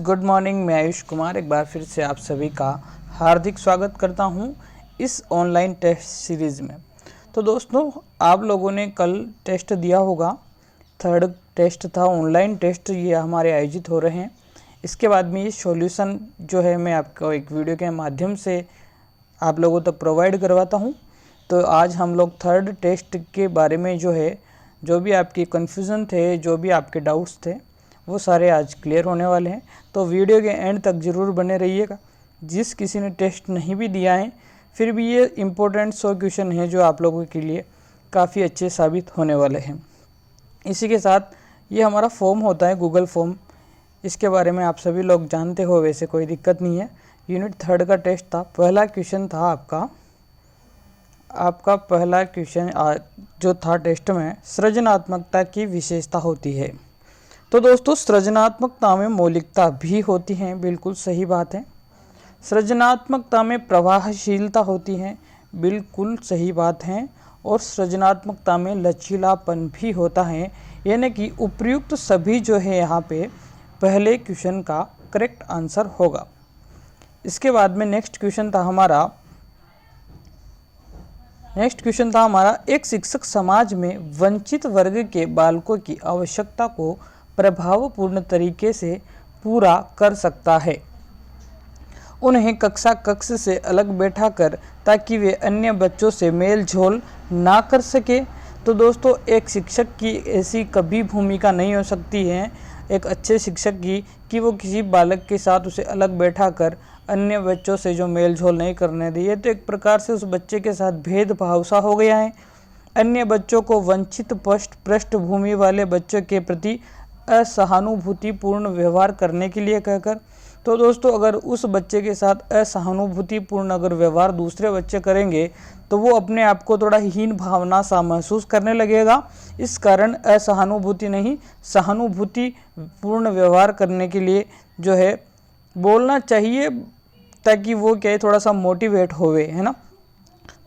Good morning. मैं आयुष कुमार एक बार फिर से आप सभी का हार्दिक स्वागत करता हूं इस ऑनलाइन टेस्ट सीरीज़ में। तो दोस्तों, आप लोगों ने कल टेस्ट दिया होगा, थर्ड टेस्ट था ऑनलाइन टेस्ट, ये हमारे आयोजित हो रहे हैं। इसके बाद में ये सॉल्यूशन जो है मैं आपको एक वीडियो के माध्यम से आप लोगों तक प्रोवाइड करवाता हूं। तो आज हम लोग थर्ड टेस्ट के बारे में जो भी आपकी कन्फ्यूज़न थे, जो भी आपके डाउट्स थे, वो सारे आज क्लियर होने वाले हैं। तो वीडियो के एंड तक ज़रूर बने रहिएगा। जिस किसी ने टेस्ट नहीं भी दिया है, फिर भी ये इम्पोर्टेंट 100 क्वेश्चन हैं जो आप लोगों के लिए काफ़ी अच्छे साबित होने वाले हैं। इसी के साथ ये हमारा फॉर्म होता है, गूगल फॉर्म। इसके बारे में आप सभी लोग जानते हो, वैसे कोई दिक्कत नहीं है। यूनिट थर्ड का टेस्ट था, पहला क्वेश्चन था आपका पहला क्वेश्चन जो था टेस्ट में, सृजनात्मकता की विशेषता होती है। तो दोस्तों, सृजनात्मकता में मौलिकता भी होती है, बिल्कुल सही बात है। सृजनात्मकता में प्रभावशीलता होती है, बिल्कुल सही बात है। और सृजनात्मकता में लचीलापन भी होता है, यानी कि उपयुक्त सभी जो है यहाँ पे पहले क्वेश्चन का करेक्ट आंसर होगा। इसके बाद में नेक्स्ट क्वेश्चन था हमारा एक शिक्षक समाज में वंचित वर्ग के बालकों की आवश्यकता को प्रभावपूर्ण तरीके से पूरा कर सकता है। उन्हें कक्षा कक्ष से अलग बैठाकर, ताकि वे अन्य बच्चों से मेल झोल ना कर सके। तो दोस्तों, एक शिक्षक की ऐसी कभी भूमिका नहीं हो सकती है, एक अच्छे शिक्षक की, कि वो किसी बालक के साथ उसे अलग बैठाकर अन्य बच्चों से जो मेल झोल नहीं करने दे। ये तो एक प्रकार से उस बच्चे के साथ भेदभाव सा हो गया है। अन्य बच्चों को वंचित पृष्ठभूमि वाले बच्चों के प्रति असहानुभूतिपूर्ण व्यवहार करने के लिए कहकर। तो दोस्तों, अगर उस बच्चे के साथ असहानुभूतिपूर्ण अगर व्यवहार दूसरे बच्चे करेंगे, तो वो अपने आप को थोड़ा हीन भावना सा महसूस करने लगेगा। इस कारण असहानुभूति नहीं, सहानुभूतिपूर्ण व्यवहार करने के लिए जो है बोलना चाहिए, ताकि वो क्या है, थोड़ा सा मोटिवेट होवे, है ना।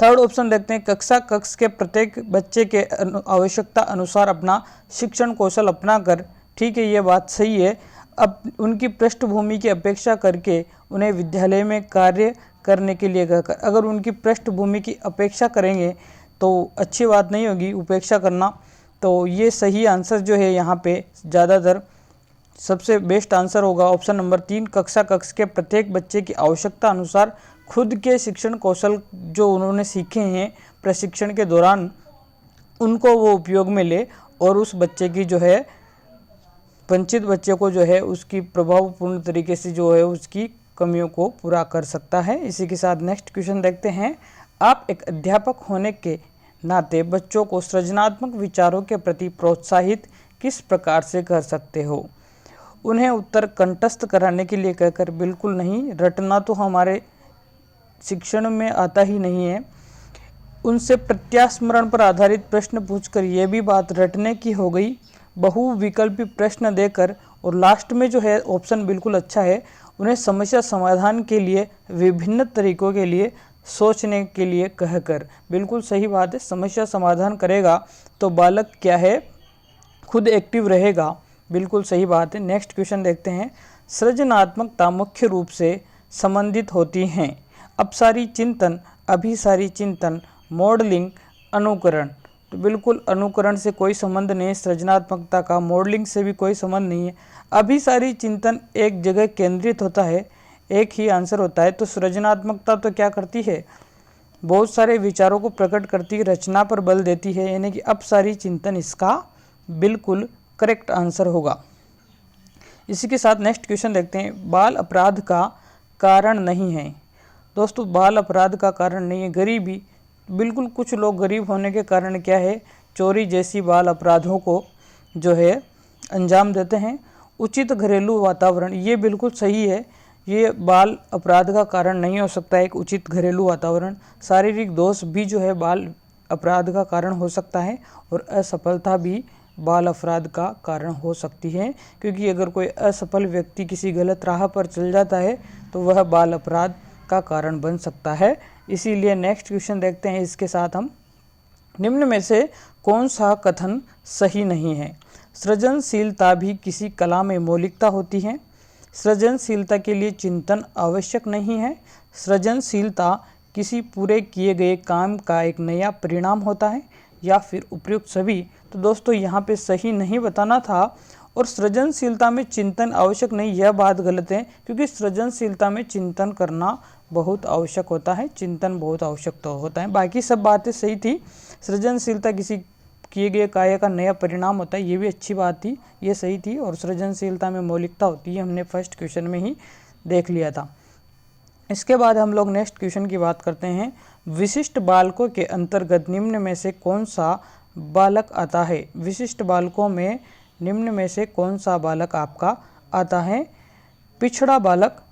थर्ड ऑप्शन देखते हैं, कक्षा कक्ष के प्रत्येक बच्चे के आवश्यकता अनुसार अपना शिक्षण कौशल अपना कर। ठीक है, ये बात सही है। अब उनकी पृष्ठभूमि की अपेक्षा करके उन्हें विद्यालय में कार्य करने के लिए कहकर, अगर उनकी पृष्ठभूमि की अपेक्षा करेंगे तो अच्छी बात नहीं होगी उपेक्षा करना। तो ये सही आंसर जो है यहाँ पे ज़्यादातर सबसे बेस्ट आंसर होगा ऑप्शन नंबर 3, कक्षा कक्ष के प्रत्येक बच्चे की आवश्यकता अनुसार खुद के शिक्षण कौशल जो उन्होंने सीखे हैं प्रशिक्षण के दौरान, उनको वो उपयोग में ले और उस बच्चे की जो है, वंचित बच्चे को जो है, उसकी प्रभावपूर्ण तरीके से जो है उसकी कमियों को पूरा कर सकता है। इसी के साथ नेक्स्ट क्वेश्चन देखते हैं, आप एक अध्यापक होने के नाते बच्चों को सृजनात्मक विचारों के प्रति प्रोत्साहित किस प्रकार से कर सकते हो। उन्हें उत्तर कंठस्थ कराने के लिए कहकर, बिल्कुल नहीं, रटना तो हमारे शिक्षण में आता ही नहीं है। उनसे प्रत्यास्मरण पर आधारित प्रश्न पूछकर, यह भी बात रटने की हो गई। बहुविकल्पी प्रश्न देकर, और लास्ट में जो है ऑप्शन बिल्कुल अच्छा है, उन्हें समस्या समाधान के लिए विभिन्न तरीकों के लिए सोचने के लिए कहकर। बिल्कुल सही बात है, समस्या समाधान करेगा तो बालक क्या है, खुद एक्टिव रहेगा। बिल्कुल सही बात है। नेक्स्ट क्वेश्चन देखते हैं, सृजनात्मकता मुख्य रूप से संबंधित होती हैं अपसारी चिंतन, अभिसारी चिंतन, मॉडलिंग, अनुकरण। तो बिल्कुल अनुकरण से कोई संबंध नहीं है सृजनात्मकता का, मॉडलिंग से भी कोई संबंध नहीं है। अभिसारी चिंतन एक जगह केंद्रित होता है, एक ही आंसर होता है। तो सृजनात्मकता तो क्या करती है, बहुत सारे विचारों को प्रकट करती है, रचना पर बल देती है, यानी कि अपसारी चिंतन इसका बिल्कुल करेक्ट आंसर होगा। इसी के साथ नेक्स्ट क्वेश्चन देखते हैं, बाल अपराध का कारण नहीं है। दोस्तों, बाल अपराध का कारण नहीं है गरीबी। बिल्कुल, कुछ लोग गरीब होने के कारण क्या है, चोरी जैसी बाल अपराधों को जो है अंजाम देते हैं। उचित घरेलू वातावरण, ये बिल्कुल सही है, ये बाल अपराध का कारण नहीं हो सकता है एक उचित घरेलू वातावरण। शारीरिक दोष भी जो है बाल अपराध का कारण हो सकता है, और असफलता भी बाल अपराध का कारण हो सकती है, क्योंकि अगर कोई असफल व्यक्ति किसी गलत राह पर चल जाता है तो वह बाल अपराध का कारण बन सकता है। इसीलिए नेक्स्ट क्वेश्चन देखते हैं, इसके साथ हम, निम्न में से कौन सा कथन सही नहीं है। सृजनशीलता भी किसी कला में मौलिकता होती है। सृजनशीलता के लिए चिंतन आवश्यक नहीं है। सृजनशीलता किसी पूरे किए गए काम का एक नया परिणाम होता है या फिर उपयुक्त सभी। तो दोस्तों यहाँ पे सही नहीं बताना था। और सृजनशीलता में चिंतन आवश्यक नहीं, यह बात गलत है, क्योंकि सृजनशीलता में चिंतन करना बहुत आवश्यक होता है, चिंतन बहुत आवश्यक तो होता है। बाकी सब बातें सही थी। सृजनशीलता किसी किए गए कार्य का नया परिणाम होता है, ये भी अच्छी बात थी, ये सही थी। और सृजनशीलता में मौलिकता होती है, हमने फर्स्ट क्वेश्चन में ही देख लिया था। इसके बाद हम लोग नेक्स्ट क्वेश्चन की बात करते हैं। विशिष्ट बालकों के अंतर्गत निम्न में से कौन सा बालक आता है? विशिष्ट बालकों में निम्न में से कौन सा बालक आपका आता है? पिछड़ा बालक,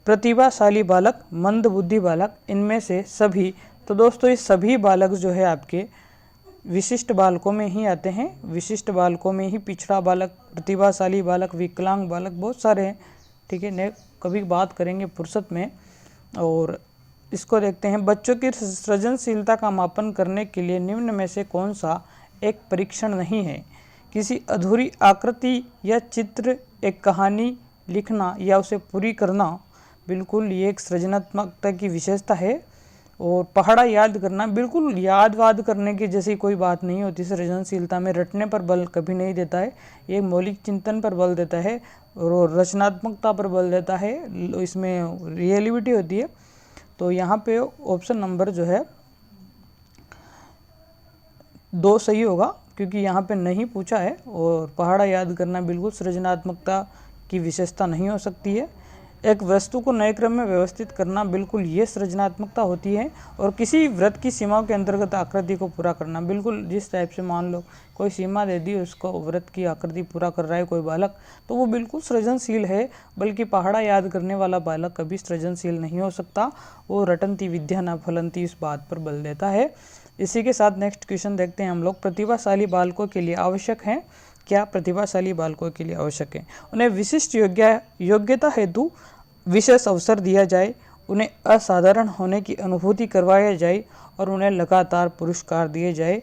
प्रतिभाशाली बालक, मंदबुद्धि बालक, इनमें से सभी। तो दोस्तों ये सभी बालक जो है आपके विशिष्ट बालकों में ही आते हैं। विशिष्ट बालकों में ही पिछड़ा बालक, प्रतिभाशाली बालक, विकलांग बालक बहुत सारे हैं। ठीक है, ने कभी बात करेंगे फुर्सत में। और इसको देखते हैं। बच्चों की सृजनशीलता का मापन करने के लिए निम्न में से कौन सा एक परीक्षण नहीं है? किसी अधूरी आकृति या चित्र, एक कहानी लिखना या उसे पूरी करना, बिल्कुल ये एक सृजनात्मकता की विशेषता है। और पहाड़ा याद करना, बिल्कुल याद वाद करने की जैसी कोई बात नहीं होती सृजनशीलता में। रटने पर बल कभी नहीं देता है, ये मौलिक चिंतन पर बल देता है और रचनात्मकता पर बल देता है, इसमें रियलिटी होती है। तो यहाँ पे ऑप्शन नंबर जो है 2 सही होगा, क्योंकि यहाँ पे नहीं पूछा है। और पहाड़ा याद करना बिल्कुल सृजनात्मकता की विशेषता नहीं हो सकती है। एक वस्तु को नए क्रम में व्यवस्थित करना, बिल्कुल ये सृजनात्मकता होती है। और किसी व्रत की सीमाओं के अंतर्गत आकृति को पूरा करना, बिल्कुल जिस टाइप से मान लो कोई सीमा दे दी, उसको व्रत की आकृति पूरा कर रहा है कोई बालक, तो वो बिल्कुल सृजनशील है। बल्कि पहाड़ा याद करने वाला बालक कभी सृजनशील नहीं हो सकता। वो रटंती विद्या न फलंती, इस बात पर बल देता है। इसी के साथ नेक्स्ट क्वेश्चन देखते हैं हम लोग। प्रतिभाशाली बालकों के लिए आवश्यक है क्या? प्रतिभाशाली बालकों के लिए आवश्यक है उन्हें विशिष्ट योग्यता हेतु विशेष अवसर दिया जाए, उन्हें असाधारण होने की अनुभूति करवाया जाए और उन्हें लगातार पुरस्कार दिए जाए,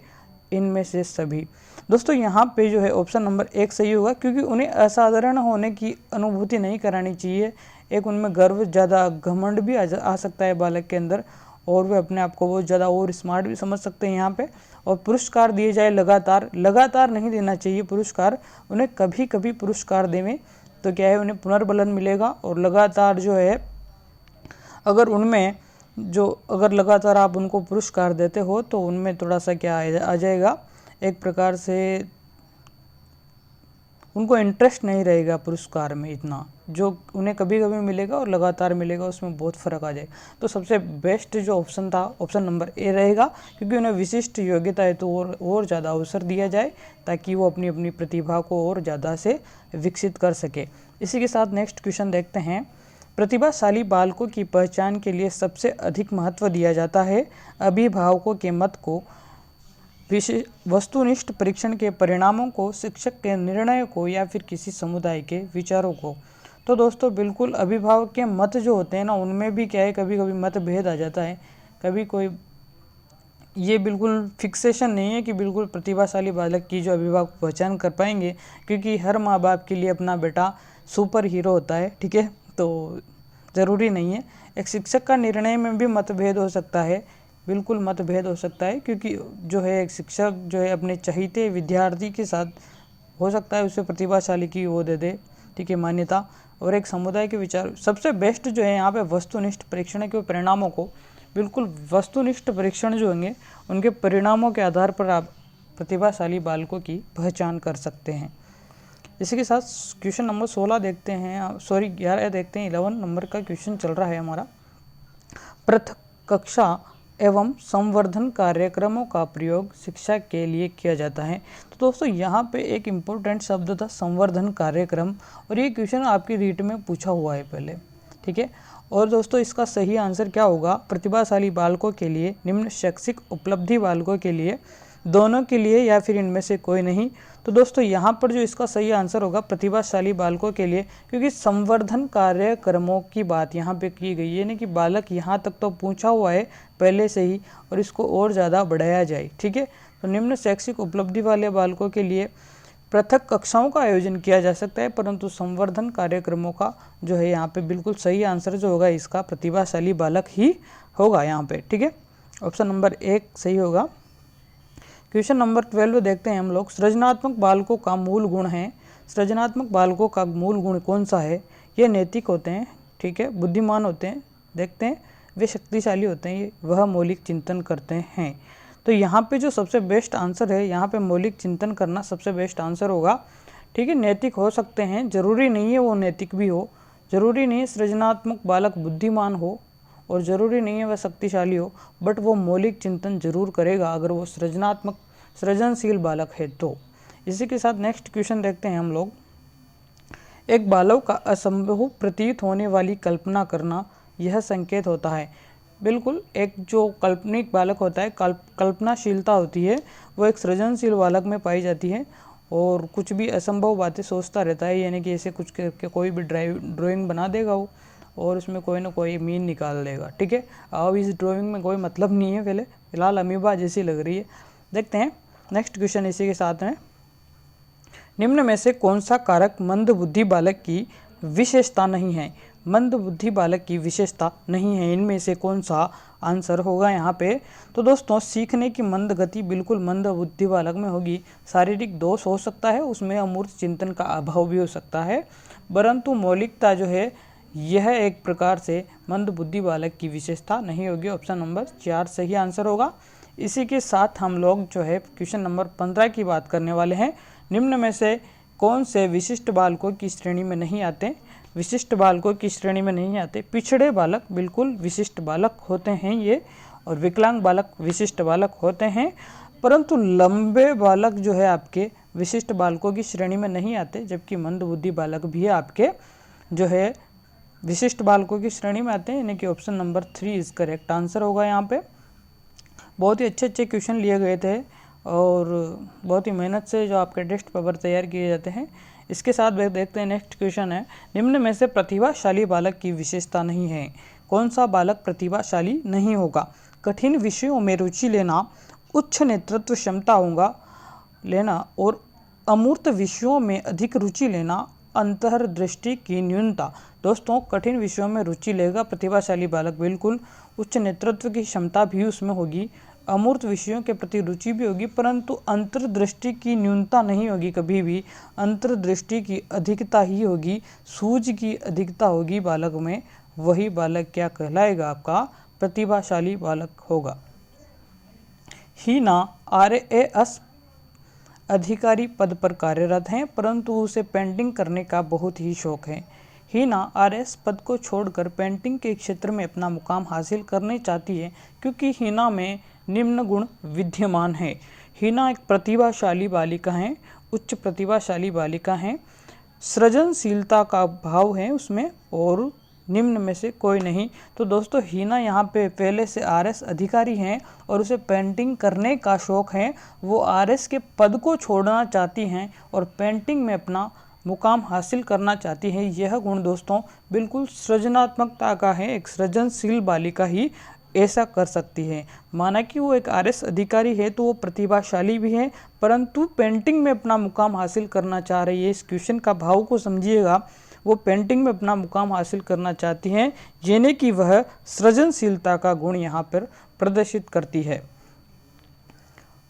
इनमें से सभी। दोस्तों यहाँ पे जो है ऑप्शन नंबर 1 सही होगा, क्योंकि उन्हें असाधारण होने की अनुभूति नहीं करानी चाहिए। एक उनमें गर्व, ज़्यादा घमंड भी आ सकता है बालक के अंदर, और वे अपने आप को बहुत ज़्यादा और स्मार्ट भी समझ सकते हैं यहाँ पे। और पुरस्कार दिए जाए लगातार नहीं देना चाहिए पुरस्कार, उन्हें कभी कभी पुरस्कार देवें तो क्या है, उन्हें पुनर्बलन मिलेगा। और लगातार जो है अगर लगातार आप उनको पुरस्कार देते हो तो उनमें थोड़ा सा क्या आ जाएगा, एक प्रकार से उनको इंटरेस्ट नहीं रहेगा पुरस्कार में इतना, जो उन्हें कभी कभी मिलेगा और लगातार मिलेगा, उसमें बहुत फ़र्क आ जाए। तो सबसे बेस्ट जो ऑप्शन था ऑप्शन नंबर ए रहेगा, क्योंकि उन्हें विशिष्ट योग्यता है तो और ज़्यादा अवसर दिया जाए, ताकि वो अपनी अपनी प्रतिभा को और ज़्यादा से विकसित कर सके। इसी के साथ नेक्स्ट क्वेश्चन देखते हैं। प्रतिभाशाली बालकों की पहचान के लिए सबसे अधिक महत्व दिया जाता है अभिभावकों के मत को, वस्तुनिष्ठ परीक्षण के परिणामों को, शिक्षक के निर्णय को, या फिर किसी समुदाय के विचारों को। तो दोस्तों बिल्कुल अभिभावक के मत जो होते हैं ना, उनमें भी क्या है, कभी कभी मतभेद आ जाता है। कभी कोई ये बिल्कुल फिक्सेशन नहीं है कि बिल्कुल प्रतिभाशाली बालक की जो अभिभावक पहचान कर पाएंगे, क्योंकि हर माँ बाप के लिए अपना बेटा सुपर हीरो होता है। ठीक है, तो ज़रूरी नहीं है। एक शिक्षक का निर्णय में भी मतभेद हो सकता है, बिल्कुल मतभेद हो सकता है, क्योंकि जो है एक शिक्षक जो है अपने चहीते विद्यार्थी के साथ हो सकता है उसे प्रतिभाशाली की वो दे दे, ठीक है, मान्यता। और एक समुदाय के विचार, सबसे बेस्ट जो है यहाँ पे वस्तुनिष्ठ परीक्षण के परिणामों को, बिल्कुल वस्तुनिष्ठ परीक्षण जो होंगे उनके परिणामों के आधार पर आप प्रतिभाशाली बालकों की पहचान कर सकते हैं। इसी के साथ क्वेश्चन नंबर 16 देखते हैं, 11 देखते हैं। 11 नंबर का क्वेश्चन चल रहा है हमारा। पृथक कक्षा एवं संवर्धन कार्यक्रमों का प्रयोग शिक्षा के लिए किया जाता है। तो दोस्तों यहाँ पे एक इम्पोर्टेंट शब्द था संवर्धन कार्यक्रम, और ये क्वेश्चन आपकी रीट में पूछा हुआ है पहले। ठीक है, और दोस्तों इसका सही आंसर क्या होगा? प्रतिभाशाली बालकों के लिए, निम्न शैक्षिक उपलब्धि बालकों के लिए, दोनों के लिए, या फिर इनमें से कोई नहीं। तो दोस्तों यहाँ पर जो इसका सही आंसर होगा प्रतिभाशाली बालकों के लिए, क्योंकि संवर्धन कार्यक्रमों की बात यहाँ पे की गई है, यानी कि बालक यहाँ तक तो पूछा हुआ है पहले से ही, और इसको और ज़्यादा बढ़ाया जाए। ठीक है, तो निम्न शैक्षिक उपलब्धि वाले बालकों के लिए पृथक कक्षाओं का आयोजन किया जा सकता है, परंतु संवर्धन कार्यक्रमों का जो है यहाँ पे बिल्कुल सही आंसर जो होगा इसका प्रतिभाशाली बालक ही होगा यहाँ पे। ठीक है, ऑप्शन नंबर 1 सही होगा। क्वेश्चन नंबर 12 देखते हैं हम लोग। सृजनात्मक बालकों का मूल गुण है, सृजनात्मक बालकों का मूल गुण कौन सा है? ये नैतिक होते हैं, ठीक है, बुद्धिमान होते हैं, देखते हैं वे शक्तिशाली होते हैं, वह मौलिक चिंतन करते हैं। तो यहाँ पे जो सबसे बेस्ट आंसर है, यहाँ पे मौलिक चिंतन करना सबसे बेस्ट आंसर होगा। ठीक है, नैतिक हो सकते हैं, जरूरी नहीं है वो नैतिक भी हो, जरूरी नहीं है सृजनात्मक बालक बुद्धिमान हो, और ज़रूरी नहीं है वह शक्तिशाली हो, बट वो मौलिक चिंतन जरूर करेगा अगर वो सृजनशील बालक है तो। इसी के साथ नेक्स्ट क्वेश्चन देखते हैं हम लोग। एक बालक का असंभव प्रतीत होने वाली कल्पना करना यह संकेत होता है। बिल्कुल, एक जो काल्पनिक बालक होता है, कल्पनाशीलता होती है, वो एक सृजनशील बालक में पाई जाती है और कुछ भी असंभव बातें सोचता रहता है, यानी कि ऐसे कुछ करके कोई भी ड्राइंग बना देगा वो और उसमें कोई ना कोई मीन निकाल देगा। ठीक है, अब इस ड्राइंग में कोई मतलब नहीं है, फिलहाल अमीबा जैसी लग रही है। देखते हैं नेक्स्ट क्वेश्चन इसी के साथ में। निम्न में से कौन सा कारक मंद बुद्धि बालक की विशेषता नहीं है? मंद बुद्धि बालक की विशेषता नहीं है, इनमें से कौन सा आंसर होगा यहाँ पे? तो दोस्तों, सीखने की मंद गति बिल्कुल मंद बुद्धि बालक में होगी। शारीरिक दोष हो सकता है, उसमें अमूर्त चिंतन का अभाव भी हो सकता है, परंतु मौलिकता जो है यह एक प्रकार से मंद बुद्धि बालक की विशेषता नहीं होगी। ऑप्शन नंबर 4 सही आंसर होगा। इसी के साथ हम लोग जो है क्वेश्चन नंबर 15 की बात करने वाले हैं। निम्न में से कौन से विशिष्ट बालकों की श्रेणी में नहीं आते? विशिष्ट बालकों की श्रेणी में नहीं आते। पिछड़े बालक बिल्कुल विशिष्ट बालक होते हैं ये, और विकलांग बालक विशिष्ट बालक होते हैं, परंतु लंबे बालक जो है आपके विशिष्ट बालकों की श्रेणी में नहीं आते, जबकि मंद बुद्धि बालक भी आपके जो है विशिष्ट बालकों की श्रेणी में आते हैं, यानी कि option number 3 is correct answer होगा यहाँ पे। बहुत ही अच्छे क्वेश्चन लिए गए थे और बहुत ही मेहनत से जो आपके टेस्ट पेपर तैयार किए जाते हैं। इसके साथ देखते हैं नेक्स्ट क्वेश्चन है। निम्न में से प्रतिभाशाली बालक की विशेषता नहीं है, कौन सा बालक प्रतिभाशाली नहीं होगा? कठिन विषयों में रुचि लेना, उच्च नेतृत्व क्षमता होगा लेना और अमूर्त विषयों में अधिक रुचि लेना, अंतर्दृष्टि की न्यूनता। दोस्तों, कठिन विषयों में रुचि लेगा प्रतिभाशाली बालक बिल्कुल, उच्च नेतृत्व की क्षमता भी उसमें होगी, अमूर्त विषयों के प्रति रुचि भी होगी, परंतु अंतर्दृष्टि की न्यूनता नहीं होगी कभी भी, अंतर्दृष्टि की अधिकता ही होगी, सूझ की अधिकता होगी बालक में। वही बालक क्या कहलाएगा? आपका प्रतिभाशाली बालक होगा। हीना RAS अधिकारी पद पर कार्यरत हैं, परंतु उसे पेंटिंग करने का बहुत ही शौक है। हीना RS पद को छोड़कर पेंटिंग के क्षेत्र में अपना मुकाम हासिल करना चाहती है, क्योंकि हीना में निम्न गुण विद्यमान है। हीना एक प्रतिभाशाली बालिका है, उच्च प्रतिभाशाली बालिका है, सृजनशीलता का भाव है उसमें, और निम्न में से कोई नहीं। तो दोस्तों, हीना यहाँ पे पहले से RS अधिकारी हैं और उसे पेंटिंग करने का शौक है। वो RS के पद को छोड़ना चाहती हैं और पेंटिंग में अपना मुकाम हासिल करना चाहती हैं। यह गुण दोस्तों बिल्कुल सृजनात्मकता का है, एक सृजनशील बालिका ही ऐसा कर सकती है। माना कि वो एक RS अधिकारी है तो वो प्रतिभाशाली भी है, परंतु पेंटिंग में अपना मुकाम हासिल करना चाह रही है। इस क्वेश्चन का भाव को समझिएगा, वो पेंटिंग में अपना मुकाम हासिल करना चाहती हैं, यानी कि वह सृजनशीलता का गुण यहाँ पर प्रदर्शित करती है।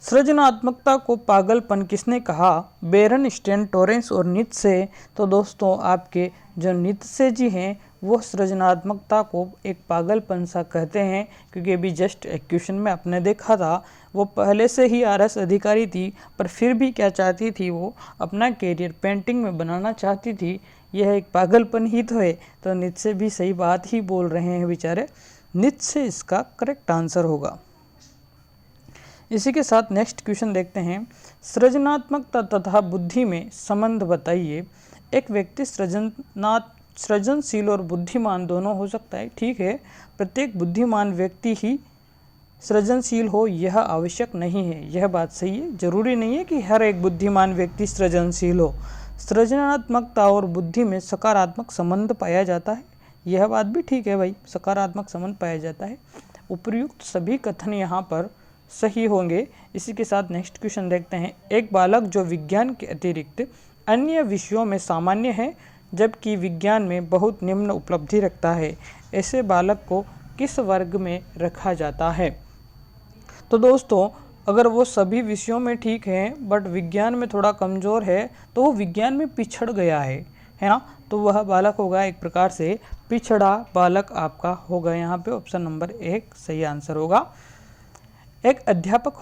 सृजनात्मकता को पागलपन किसने कहा? बेरनस्टेन, टॉरेंस और नीत्शे। तो दोस्तों, आपके जो नीत्शे जी हैं वो सृजनात्मकता को एक पागलपन सा कहते हैं, क्योंकि अभी जस्ट एक क्वेश्चन में आपने देखा था वो पहले से ही RS अधिकारी थी, पर फिर भी क्या चाहती थी, वो अपना कैरियर पेंटिंग में बनाना चाहती थी। यह एक पागलपन ही तो है। तो नीत्शे भी सही बात ही बोल रहे हैं बेचारे, नीत्शे इसका करेक्ट आंसर होगा। इसी के साथ नेक्स्ट क्वेश्चन देखते हैं। सृजनात्मकता तथा बुद्धि में संबंध बताइए। एक व्यक्ति सृजनशील और बुद्धिमान दोनों हो सकता है, ठीक है, प्रत्येक बुद्धिमान व्यक्ति ही सृजनशील हो यह आवश्यक नहीं है। यह बात सही है, जरूरी नहीं है कि हर एक बुद्धिमान व्यक्ति सृजनशील हो। सृजनात्मकता और बुद्धि में सकारात्मक संबंध पाया जाता है, यह बात भी ठीक है भाई, सकारात्मक संबंध पाया जाता है। उपर्युक्त सभी कथन यहाँ पर सही होंगे। इसी के साथ नेक्स्ट क्वेश्चन देखते हैं। एक बालक जो विज्ञान के अतिरिक्त अन्य विषयों में सामान्य है जबकि विज्ञान में बहुत निम्न उपलब्धि रखता है, ऐसे बालक को किस वर्ग में रखा जाता है? तो दोस्तों, अगर वो सभी विषयों में ठीक है बट विज्ञान में थोड़ा कमज़ोर है तो वो विज्ञान में पिछड़ गया है ना, तो वह बालक होगा एक प्रकार से पिछड़ा बालक आपका होगा। यहाँ पे ऑप्शन नंबर 1 सही आंसर होगा। एक अध्यापक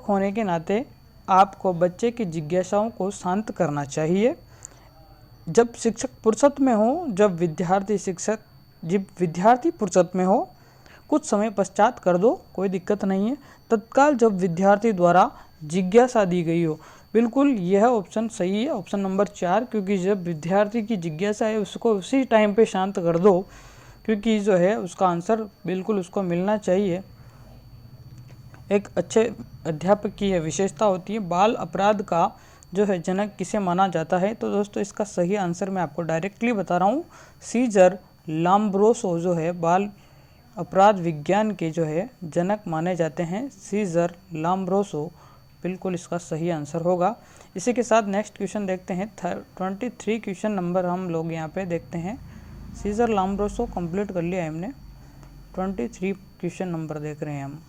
होने के नाते आपको बच्चे की जिज्ञासाओं को शांत करना चाहिए। जब विद्यार्थी फुर्सत में हो कुछ समय पश्चात कर दो, कोई दिक्कत नहीं है। तत्काल जब विद्यार्थी द्वारा जिज्ञासा दी गई हो, बिल्कुल यह ऑप्शन सही है, ऑप्शन नंबर 4, क्योंकि जब विद्यार्थी की जिज्ञासा है उसको उसी टाइम पे शांत कर दो, क्योंकि जो है उसका आंसर बिल्कुल उसको मिलना चाहिए। एक अच्छे अध्यापक की यह विशेषता होती है। बाल अपराध का जो है जनक किसे माना जाता है? तो दोस्तों, इसका सही आंसर मैं आपको डायरेक्टली बता रहा हूँ। सीजर लाम्ब्रोसो जो है बाल अपराध विज्ञान के जो है जनक माने जाते हैं, सीजर लाम्ब्रोसो, बिल्कुल इसका सही आंसर होगा। इसी के साथ नेक्स्ट क्वेश्चन देखते हैं। 23 क्वेश्चन नंबर हम लोग यहाँ पे देखते हैं। सीजर लाम्ब्रोसो कंप्लीट कर लिया हमने। 23 क्वेश्चन नंबर देख रहे हैं हम।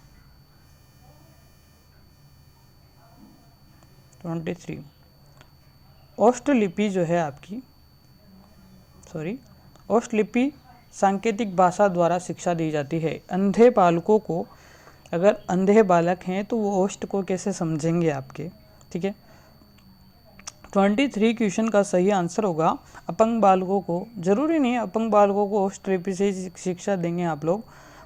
23 ओष्टलिपि जो है आपकी, ओष्टलिपि सांकेतिक भाषा द्वारा शिक्षा दी जाती है। अंधे बालकों को, अगर अंधे बालक हैं तो वो ओष्ट को कैसे समझेंगे आपके? ठीक है, 23 क्वेश्चन का सही आंसर होगा अपंग बालकों को। जरूरी नहीं है अपंग बालकों को ओष्टलिपि से शिक्षा देंगे आप लोग,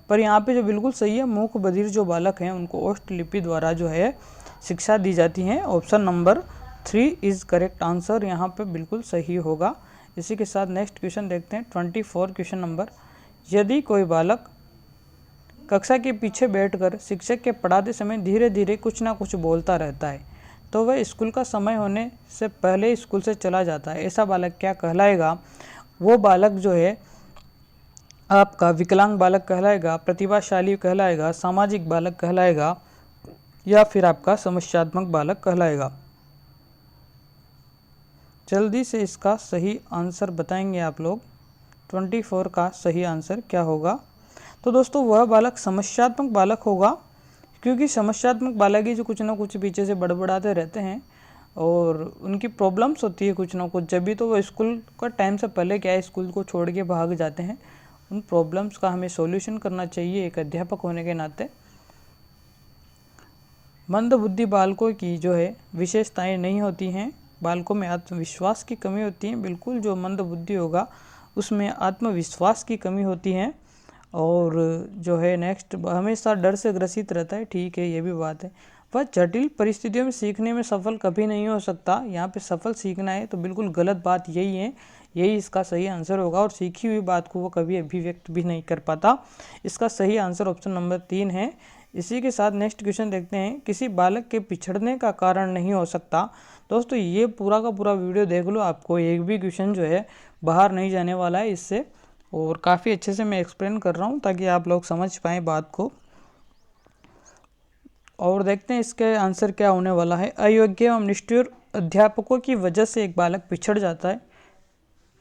पर यहाँ पे जो बिल्कुल सही है, मूक बधिर जो बालक हैं उनको ओष्टलिपि द्वारा जो है शिक्षा दी जाती है। Option number 3 is correct answer, यहाँ पे बिल्कुल सही होगा। इसी के साथ नेक्स्ट क्वेश्चन देखते हैं। 24 क्वेश्चन नंबर। यदि कोई बालक कक्षा के पीछे बैठकर शिक्षक के पढ़ाते समय धीरे धीरे कुछ ना कुछ बोलता रहता है तो वह स्कूल का समय होने से पहले स्कूल से चला जाता है, ऐसा बालक क्या कहलाएगा? वो बालक जो है आपका विकलांग बालक कहलाएगा, प्रतिभाशाली कहलाएगा, सामाजिक बालक कहलाएगा, या फिर आपका समस्यात्मक बालक कहलाएगा? जल्दी से इसका सही आंसर बताएंगे आप लोग। 24 का सही आंसर क्या होगा? तो दोस्तों, वह बालक समस्यात्मक बालक होगा, क्योंकि समस्यात्मक बालक ही जो कुछ ना कुछ पीछे से बड़बड़ाते रहते हैं और उनकी प्रॉब्लम्स होती है कुछ ना कुछ, जब भी तो वो स्कूल का टाइम से पहले क्या है स्कूल को छोड़ के भाग जाते हैं। उन प्रॉब्लम्स का हमें सॉल्यूशन करना चाहिए एक अध्यापक होने के नाते। मंदबुद्धि बालकों की जो है विशेषताएं नहीं होती हैं, बालकों में आत्मविश्वास की कमी होती है। बिल्कुल, जो मंदबुद्धि होगा उसमें आत्मविश्वास की कमी होती है और जो है नेक्स्ट हमेशा डर से ग्रसित रहता है। ठीक है, ये भी बात है। वह जटिल परिस्थितियों में सीखने में सफल कभी नहीं हो सकता। यहाँ पे सफल सीखना है तो बिल्कुल गलत बात यही है, यही इसका सही आंसर होगा। और सीखी हुई बात को वो कभी अभिव्यक्त भी नहीं कर पाता। इसका सही आंसर ऑप्शन नंबर 3 है। इसी के साथ नेक्स्ट क्वेश्चन देखते हैं। किसी बालक के पिछड़ने का कारण नहीं हो सकता। दोस्तों, ये पूरा का पूरा वीडियो देख लो, आपको एक भी क्वेश्चन जो है बाहर नहीं जाने वाला है इससे, और काफ़ी अच्छे से मैं एक्सप्लेन कर रहा हूँ ताकि आप लोग समझ पाएँ बात को। और देखते हैं इसके आंसर क्या होने वाला है। अयोग्य एवं निष्ठुर अध्यापकों की वजह से एक बालक पिछड़ जाता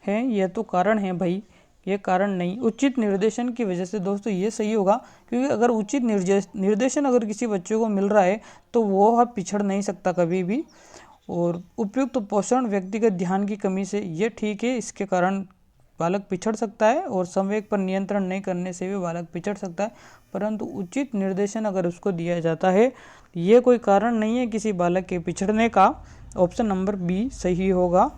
है यह तो कारण है भाई, ये कारण नहीं। उचित निर्देशन की वजह से, दोस्तों ये सही होगा, क्योंकि अगर उचित निर्देशन अगर किसी बच्चे को मिल रहा है तो वो पिछड़ नहीं सकता कभी भी। और उपयुक्त पोषण, व्यक्तिगत ध्यान की कमी से, ये ठीक है, इसके कारण बालक पिछड़ सकता है। और संवेग पर नियंत्रण नहीं करने से भी बालक पिछड़ सकता है, परंतु उचित निर्देशन अगर उसको दिया जाता है, ये कोई कारण नहीं है किसी बालक के पिछड़ने का। ऑप्शन नंबर बी सही होगा।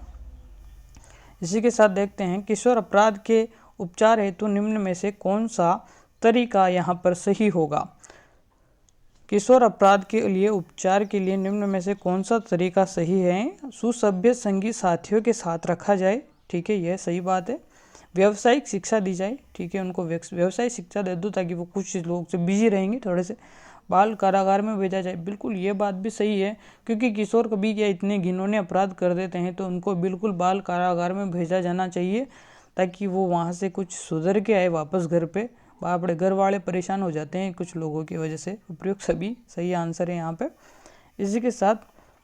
इसी के साथ देखते हैं। किशोर अपराध के उपचार हेतु निम्न में से कौन सा तरीका यहाँ पर सही होगा? किशोर अपराध के लिए उपचार के लिए निम्न में से कौन सा तरीका सही है? सुसभ्य संगी साथियों के साथ रखा जाए, ठीक है, यह सही बात है। व्यावसायिक शिक्षा दी जाए, ठीक है, उनको व्यवसायिक शिक्षा दे दो ताकि वो कुछ लोग से बिजी रहेंगे थोड़े से। बाल कारागार में भेजा जाए, बिल्कुल ये बात भी सही है, क्योंकि किशोर कभी क्या इतने घिनौने अपराध कर देते हैं तो उनको बिल्कुल बाल कारागार में भेजा जाना चाहिए ताकि वो वहाँ से कुछ सुधर के आए वापस घर पे बापड़े घर वाले परेशान हो जाते हैं कुछ लोगों की वजह से। उपयुक्त सभी सही आंसर है यहाँ पे। इसी के साथ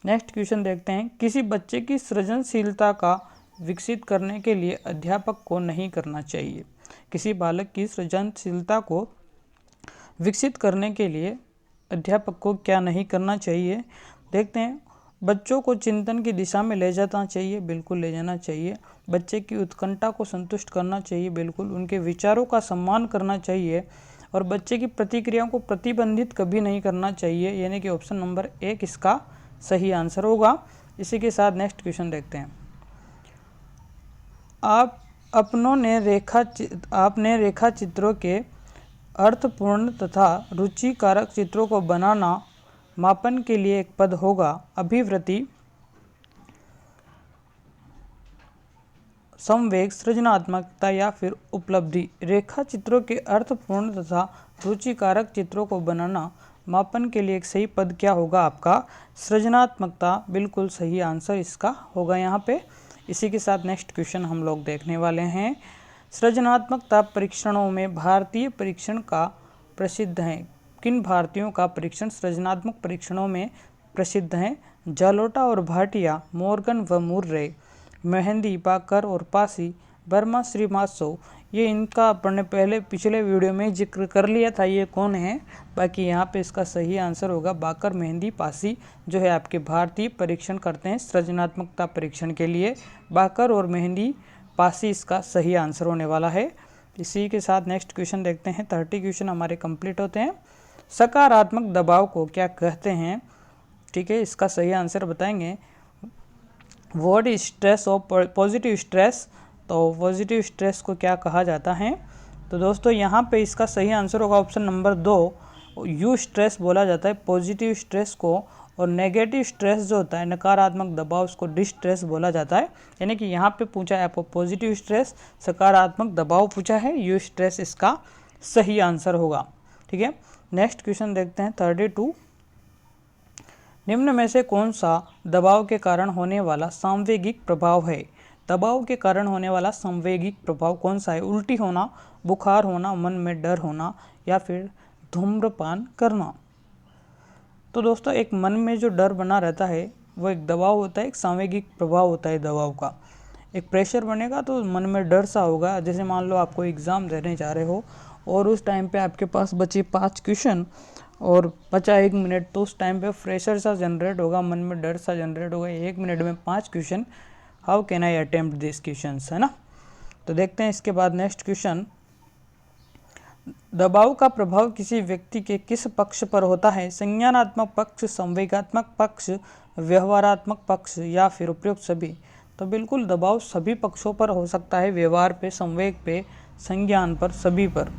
नेक्स्ट क्वेश्चन देखते हैं। किसी बच्चे की सृजनशीलता का विकसित करने के लिए अध्यापक को नहीं करना चाहिए। किसी बालक की सृजनशीलता को विकसित करने के लिए अध्यापक को क्या नहीं करना चाहिए, देखते हैं। बच्चों को चिंतन की दिशा में ले जाना चाहिए, बिल्कुल ले जाना चाहिए। बच्चे की उत्कंठा को संतुष्ट करना चाहिए, बिल्कुल। उनके विचारों का सम्मान करना चाहिए और बच्चे की प्रतिक्रियाओं को प्रतिबंधित कभी नहीं करना चाहिए, यानी कि ऑप्शन नंबर 1 इसका सही आंसर होगा। इसी के साथ नेक्स्ट क्वेश्चन देखते हैं। आपने रेखा चित्रों के अर्थपूर्ण तथा रुचिकारक चित्रों को बनाना मापन के लिए एक पद होगा। अभिवृत्ति, संवेग, सृजनात्मकता या फिर उपलब्धि। रेखा चित्रों के अर्थपूर्ण तथा रुचिकारक चित्रों को बनाना मापन के लिए एक सही पद क्या होगा आपका? सृजनात्मकता, बिल्कुल सही आंसर इसका होगा यहाँ पे। इसी के साथ नेक्स्ट क्वेश्चन हम लोग देखने वाले हैं। सृजनात्मकता परीक्षणों में भारतीय परीक्षण का प्रसिद्ध है। किन भारतीयों का परीक्षण सृजनात्मक परीक्षणों में प्रसिद्ध है? जालोटा और भाटिया, मॉर्गन व मुर्रे, मेहंदी, बाकर और पासी, वर्मा, श्रीवास्तव। ये इनका अपने पहले पिछले वीडियो में जिक्र कर लिया था, ये कौन है। बाकी यहाँ पे इसका सही आंसर होगा बाकर, मेहंदी, पासी जो है आपके भारतीय परीक्षण करते हैं सृजनात्मकता परीक्षण के लिए। बाकर और मेहंदी, पासी इसका सही आंसर होने वाला है। इसी के साथ नेक्स्ट क्वेश्चन देखते हैं। 30 क्वेश्चन हमारे कंप्लीट होते हैं। सकारात्मक दबाव को क्या कहते हैं? ठीक है, इसका सही आंसर बताएंगे। व्हाट इज स्ट्रेस और पॉजिटिव स्ट्रेस, तो पॉजिटिव स्ट्रेस को क्या कहा जाता है? तो दोस्तों यहाँ पे इसका सही आंसर होगा ऑप्शन नंबर 2, यू स्ट्रेस बोला जाता है पॉजिटिव स्ट्रेस को। और नेगेटिव स्ट्रेस जो होता है, नकारात्मक दबाव, उसको डिस्ट्रेस बोला जाता है। यानी कि यहाँ पे पूछा है आपको पॉजिटिव स्ट्रेस, सकारात्मक दबाव पूछा है, यू स्ट्रेस इसका सही आंसर होगा। ठीक है, नेक्स्ट क्वेश्चन देखते हैं 32। निम्न में से कौन सा दबाव के कारण होने वाला सांवेगिक प्रभाव है? दबाव के कारण होने वाला सांवेगिक प्रभाव कौन सा है? उल्टी होना, बुखार होना, मन में डर होना या फिर धूम्रपान करना। तो दोस्तों एक मन में जो डर बना रहता है वो एक दबाव होता है, एक सांवेगिक प्रभाव होता है दबाव का। एक प्रेशर बनेगा तो मन में डर सा होगा। जैसे मान लो आपको एग्ज़ाम देने जा रहे हो और उस टाइम पे आपके पास बचे 5 क्वेश्चन और बचा 1 मिनट, तो उस टाइम पे प्रेशर सा जनरेट होगा, मन में डर सा जनरेट होगा। 1 मिनट में 5 question, how can I attempt this questions, है ना। तो देखते हैं इसके बाद नेक्स्ट क्वेश्चन। दबाव का प्रभाव किसी व्यक्ति के किस पक्ष पर होता है? संज्ञानात्मक पक्ष, संवेगात्मक पक्ष, व्यवहारात्मक पक्ष या फिर उपयुक्त सभी। तो बिल्कुल दबाव सभी पक्षों पर हो सकता है, व्यवहार पे, संवेग पे, संज्ञान पर, सभी पर।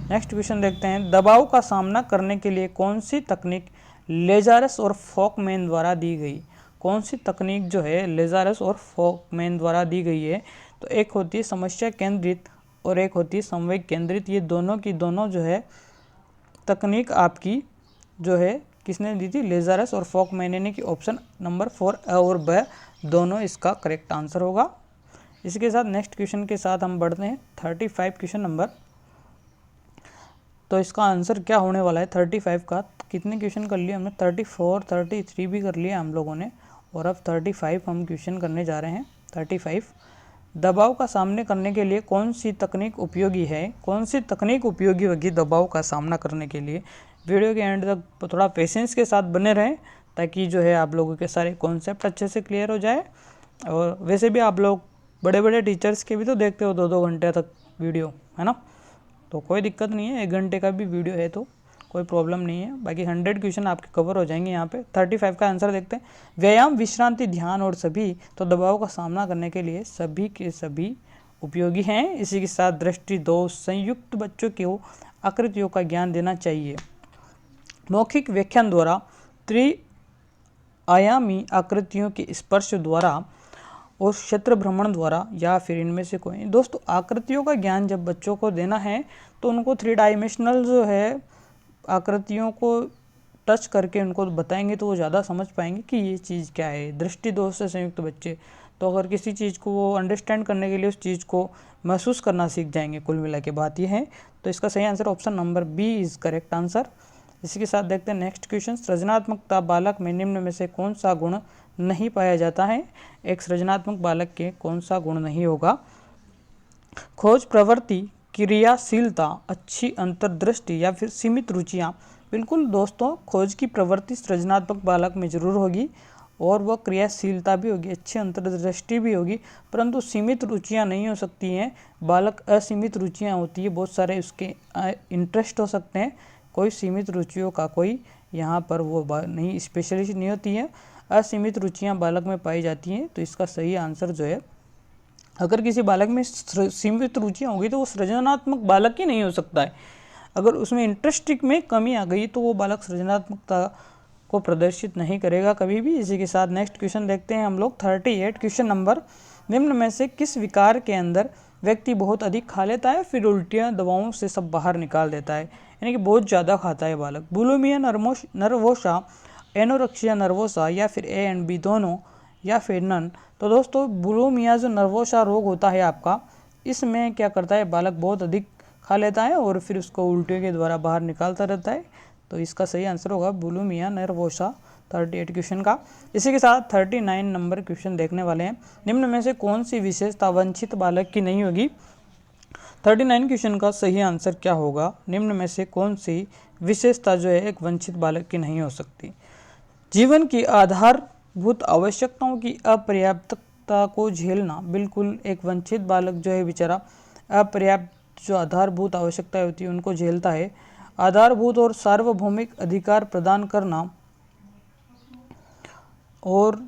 नेक्स्ट क्वेश्चन देखते हैं। दबाव का सामना करने के लिए कौन सी तकनीक लेज़ारस और फोकमैन द्वारा दी गई? कौन सी तकनीक जो है लेज़ारस और फोकमैन द्वारा दी गई है? तो एक होती है समस्या केंद्रित और एक होती है संवेग केंद्रित। ये दोनों की दोनों जो है तकनीक आपकी जो है किसने दी थी? लेज़ारस और फोकमैन, यानी कि ऑप्शन नंबर 4 और ब दोनों इसका करेक्ट आंसर होगा। इसके साथ नेक्स्ट क्वेश्चन के साथ हम बढ़ते हैं 35 क्वेश्चन नंबर। तो इसका आंसर क्या होने वाला है 35 का? कितने क्वेश्चन कर लिए हमने? 34, 33 भी कर लिया हम लोगों ने और अब 35 हम क्वेश्चन करने जा रहे हैं। 35, दबाव का सामने करने के लिए कौन सी तकनीक उपयोगी है? कौन सी तकनीक उपयोगी होगी दबाव का सामना करने के लिए? वीडियो के एंड तक थोड़ा पेशेंस के साथ बने रहें ताकि जो है आप लोगों के सारे कॉन्सेप्ट अच्छे से क्लियर हो जाए। और वैसे भी आप लोग बड़े बड़े टीचर्स के भी तो देखते हो 2-2 घंटे तक वीडियो, है ना। तो कोई दिक्कत नहीं है, 1 घंटे का भी वीडियो है तो कोई प्रॉब्लम नहीं है। बाकी 100 क्वेश्चन आपके कवर हो जाएंगे यहाँ पे। 35 का आंसर देखते हैं। व्यायाम, विश्रांति, ध्यान और सभी तो दबाव का सामना करने के लिए सभी के सभी उपयोगी हैं। इसी के साथ दृष्टि दोष संयुक्त बच्चों को आकृतियों का ज्ञान देना चाहिए। मौखिक व्याख्यान द्वारा, त्रिआयामी आकृतियों के स्पर्श द्वारा और क्षेत्र भ्रमण द्वारा या फिर इनमें से कोई। दोस्तों आकृतियों का ज्ञान जब बच्चों को देना है तो उनको 3 डायमेंशनल जो है आकृतियों को टच करके उनको बताएंगे तो वो ज़्यादा समझ पाएंगे कि ये चीज़ क्या है। दृष्टि दोष से संयुक्त बच्चे, तो अगर किसी चीज़ को वो अंडरस्टैंड करने के लिए उस चीज़ को महसूस करना सीख जाएंगे। कुल मिला के बात यह है। तो इसका सही answer option number B is correct answer. इसी के साथ देखते हैं नेक्स्ट क्वेश्चन। सृजनात्मकता बालक में निम्न में से कौन सा गुण नहीं पाया जाता है? एक सृजनात्मक बालक के कौन सा गुण नहीं होगा? खोज प्रवृत्ति, क्रियाशीलता, अच्छी अंतर्दृष्टि या फिर सीमित रुचियाँ। बिल्कुल दोस्तों, खोज की प्रवृत्ति सृजनात्मक बालक में जरूर होगी और वह क्रियाशीलता भी होगी, अच्छी अंतर्दृष्टि भी होगी, परंतु सीमित रुचियाँ नहीं हो सकती हैं। बालक असीमित रुचियाँ होती है, बहुत सारे उसके इंटरेस्ट हो सकते हैं, कोई सीमित रुचियों का कोई यहाँ पर वो नहीं स्पेशलिस्ट नहीं होती है। असीमित रुचियाँ बालक में पाई जाती हैं। तो इसका सही आंसर जो है, अगर किसी बालक में सीमित रुचियाँ होगी तो वो सृजनात्मक बालक ही नहीं हो सकता है। अगर उसमें इंटरेस्ट में कमी आ गई तो वो बालक सृजनात्मकता को प्रदर्शित नहीं करेगा कभी भी। इसी के साथ नेक्स्ट क्वेश्चन देखते हैं हम लोग 38 क्वेश्चन नंबर। निम्न में से किस विकार के अंदर व्यक्ति बहुत अधिक खा लेता है फिर उल्टियाँ दवाओं से सब बाहर निकाल देता है, यानी कि बहुत ज़्यादा खाता है बालक? बुलिमिया नर्वोसा, एनोरेक्सिया नर्वोसा या फिर ए एंड बी दोनों या फिर नन? तो दोस्तों बुलिमिया जो नर्वोसा रोग होता है आपका, इसमें क्या करता है बालक बहुत अधिक खा लेता है और फिर उसको उल्टियों के द्वारा बाहर निकालता रहता है। तो इसका सही आंसर होगा बुलिमिया नर्वोसा 38 क्वेश्चन का। इसी के साथ 39 नंबर क्वेश्चन देखने वाले हैं। निम्न में से कौन सी विशेषता वंचित बालक की नहीं होगी? 39 क्वेश्चन का सही आंसर क्या होगा? निम्न में से कौन सी विशेषता जो है एक वंचित बालक की नहीं हो सकती? जीवन की आधारभूत आवश्यकताओं की अपर्याप्तता को झेलना। बिल्कुल, एक वंचित बालक जो है बेचारा अपर्याप्त जो आधारभूत आवश्यकताएं होती है उनको झेलता है। आधारभूत और सार्वभौमिक अधिकार प्रदान करना और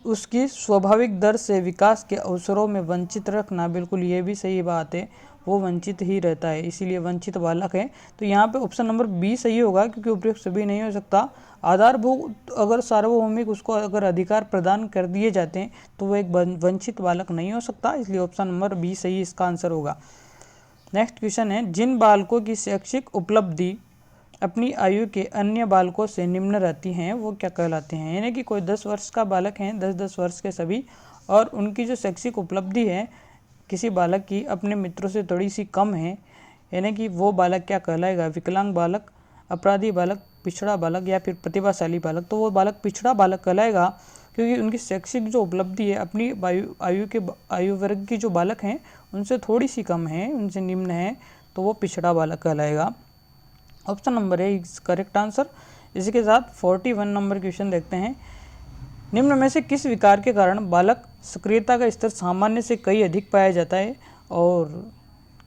उसकी स्वाभाविक दर से विकास के अवसरों में वंचित रखना, बिल्कुल ये भी सही बात है, वो वंचित ही रहता है, इसीलिए वंचित बालक है। तो यहाँ पे ऑप्शन नंबर बी सही होगा, क्योंकि उपयुक्त सभी नहीं हो सकता। आधारभूत अगर सार्वभौमिक उसको अगर अधिकार प्रदान कर दिए जाते हैं तो वो एक वंचित बालक नहीं हो सकता, इसलिए ऑप्शन नंबर बी सही इसका आंसर होगा। नेक्स्ट क्वेश्चन है, जिन बालकों की शैक्षिक उपलब्धि अपनी आयु के अन्य बालकों से निम्न रहती हैं वो क्या कहलाते हैं? यानी कि कोई 10 वर्ष का बालक हैं, 10-10 वर्ष के सभी, और उनकी जो शैक्षिक उपलब्धि है किसी बालक की अपने मित्रों से थोड़ी सी कम है, यानी कि वो बालक क्या कहलाएगा? विकलांग बालक, अपराधी बालक, पिछड़ा बालक या फिर प्रतिभाशाली बालक? तो वो बालक पिछड़ा बालक कहलाएगा, क्योंकि उनकी शैक्षिक जो उपलब्धि है अपनी आयु वर्ग की जो बालक हैं उनसे थोड़ी सी कम है, उनसे निम्न है, तो वो पिछड़ा बालक कहलाएगा। Option number A is correct answer. इसी के साथ 41 नंबर क्वेश्चन देखते हैं। निम्न में से किस विकार के कारण बालक सक्रियता का स्तर सामान्य से कई अधिक पाया जाता है और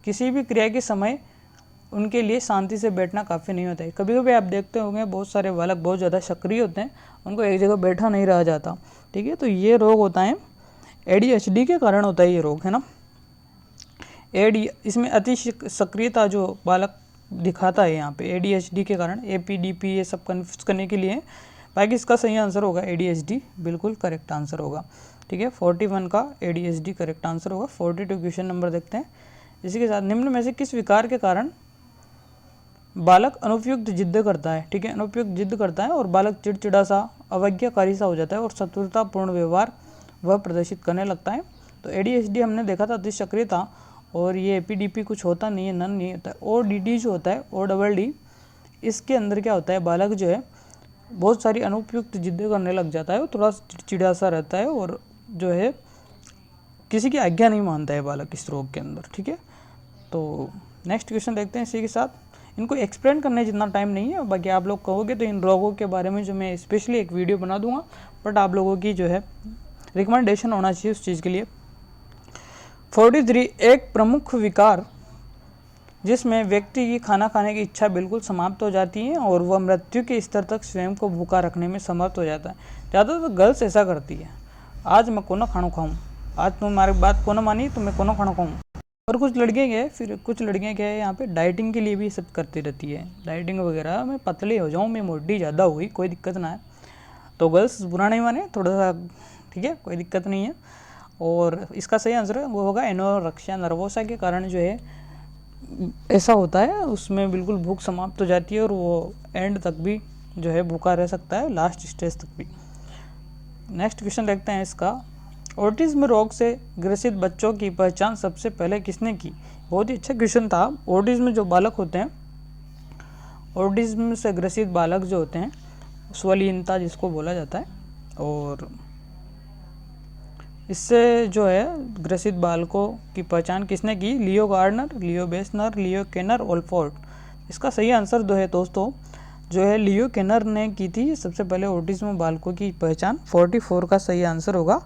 किसी भी क्रिया के समय उनके लिए शांति से बैठना काफ़ी नहीं होता है? कभी कभी आप देखते होंगे बहुत सारे बालक बहुत ज़्यादा सक्रिय होते हैं, उनको एक जगह बैठा नहीं रहा जाता, ठीक है? तो ये रोग होता है ADHD के कारण होता है ये रोग, है ना? इसमें अति सक्रियता जो बालक दिखाता है यहाँ पे ADHD के कारण, APDP ये सब कन्फ्यूज करने के लिए, बाकी इसका सही आंसर होगा ADHD, बिल्कुल करेक्ट आंसर होगा, ठीक है? 41 का ADHD करेक्ट आंसर होगा। 42 क्वेश्चन नंबर देखते हैं। इसी के साथ निम्न में से किस विकार के कारण बालक अनुपयुक्त जिद करता है? ठीक है, अनुपयुक्त जिद करता है और बालक चिड़चिड़ा सा, अवज्ञाकारी सा हो जाता है और शत्रुतापूर्ण व्यवहार वह प्रदर्शित करने लगता है। तो ADHD हमने देखा था अति सक्रियता, और ये APDP कुछ होता नहीं है, नन नहीं होता है। ODD जो होता है ODD, इसके अंदर क्या होता है, बालक जो है बहुत सारी अनुपयुक्त जिद्दें करने लग जाता है, वो थोड़ा चिड़चिड़ा सा रहता है और जो है किसी की आज्ञा नहीं मानता है बालक इस रोग के अंदर, ठीक है? तो नेक्स्ट क्वेश्चन देखते हैं। इसी के साथ इनको एक्सप्लेन करने जितना टाइम नहीं है, बाकी आप लोग कहोगे तो इन रोगों के बारे में जो मैं स्पेशली एक वीडियो बना दूंगा, बट आप लोगों की जो है रिकमेंडेशन होना चाहिए उस चीज़ के लिए। 43 एक प्रमुख विकार जिसमें व्यक्ति की खाना खाने की इच्छा बिल्कुल समाप्त हो जाती है और वह मृत्यु के स्तर तक स्वयं को भूखा रखने में समर्थ हो जाता है। ज़्यादातर तो गर्ल्स ऐसा करती है, आज मैं कोनो खाना खाऊं, आज तुम्हारी बात कोनो मानी तो मैं कोनो खाना खाऊं। और कुछ लड़कियाँ क्या है, फिर कुछ लड़कियाँ क्या है यहाँ पे डाइटिंग के लिए भी सब करती रहती है, डाइटिंग वगैरह, मैं पतली हो जाऊँ, मैं मोटी ज़्यादा हो गई, कोई दिक्कत ना है। तो गर्ल्स बुरा नहीं माने, थोड़ा सा ठीक है, कोई दिक्कत नहीं है। और इसका सही आंसर है वो होगा एनोरेक्सिया नर्वोसा के कारण जो है ऐसा होता है, उसमें बिल्कुल भूख समाप्त हो जाती है और वो एंड तक भी जो है भूखा रह सकता है, लास्ट स्टेज तक भी। नेक्स्ट क्वेश्चन देखते हैं इसका ऑटिज्म रोग से ग्रसित बच्चों की पहचान सबसे पहले किसने की? बहुत ही अच्छा क्वेश्चन था। ऑटिज्म जो बालक होते हैं, ऑटिज्म से ग्रसित बालक जो होते हैं, स्वलीनता जिसको बोला जाता है, और इससे जो है ग्रसित बालकों की पहचान किसने की? लियो गार्डनर, लियो बेसनर, लियो केनर, ओल्फोर्ड। इसका सही आंसर जो है दोस्तों, जो है लियो केनर ने की थी सबसे पहले ऑटिज्म बालकों की पहचान। 44 का सही आंसर होगा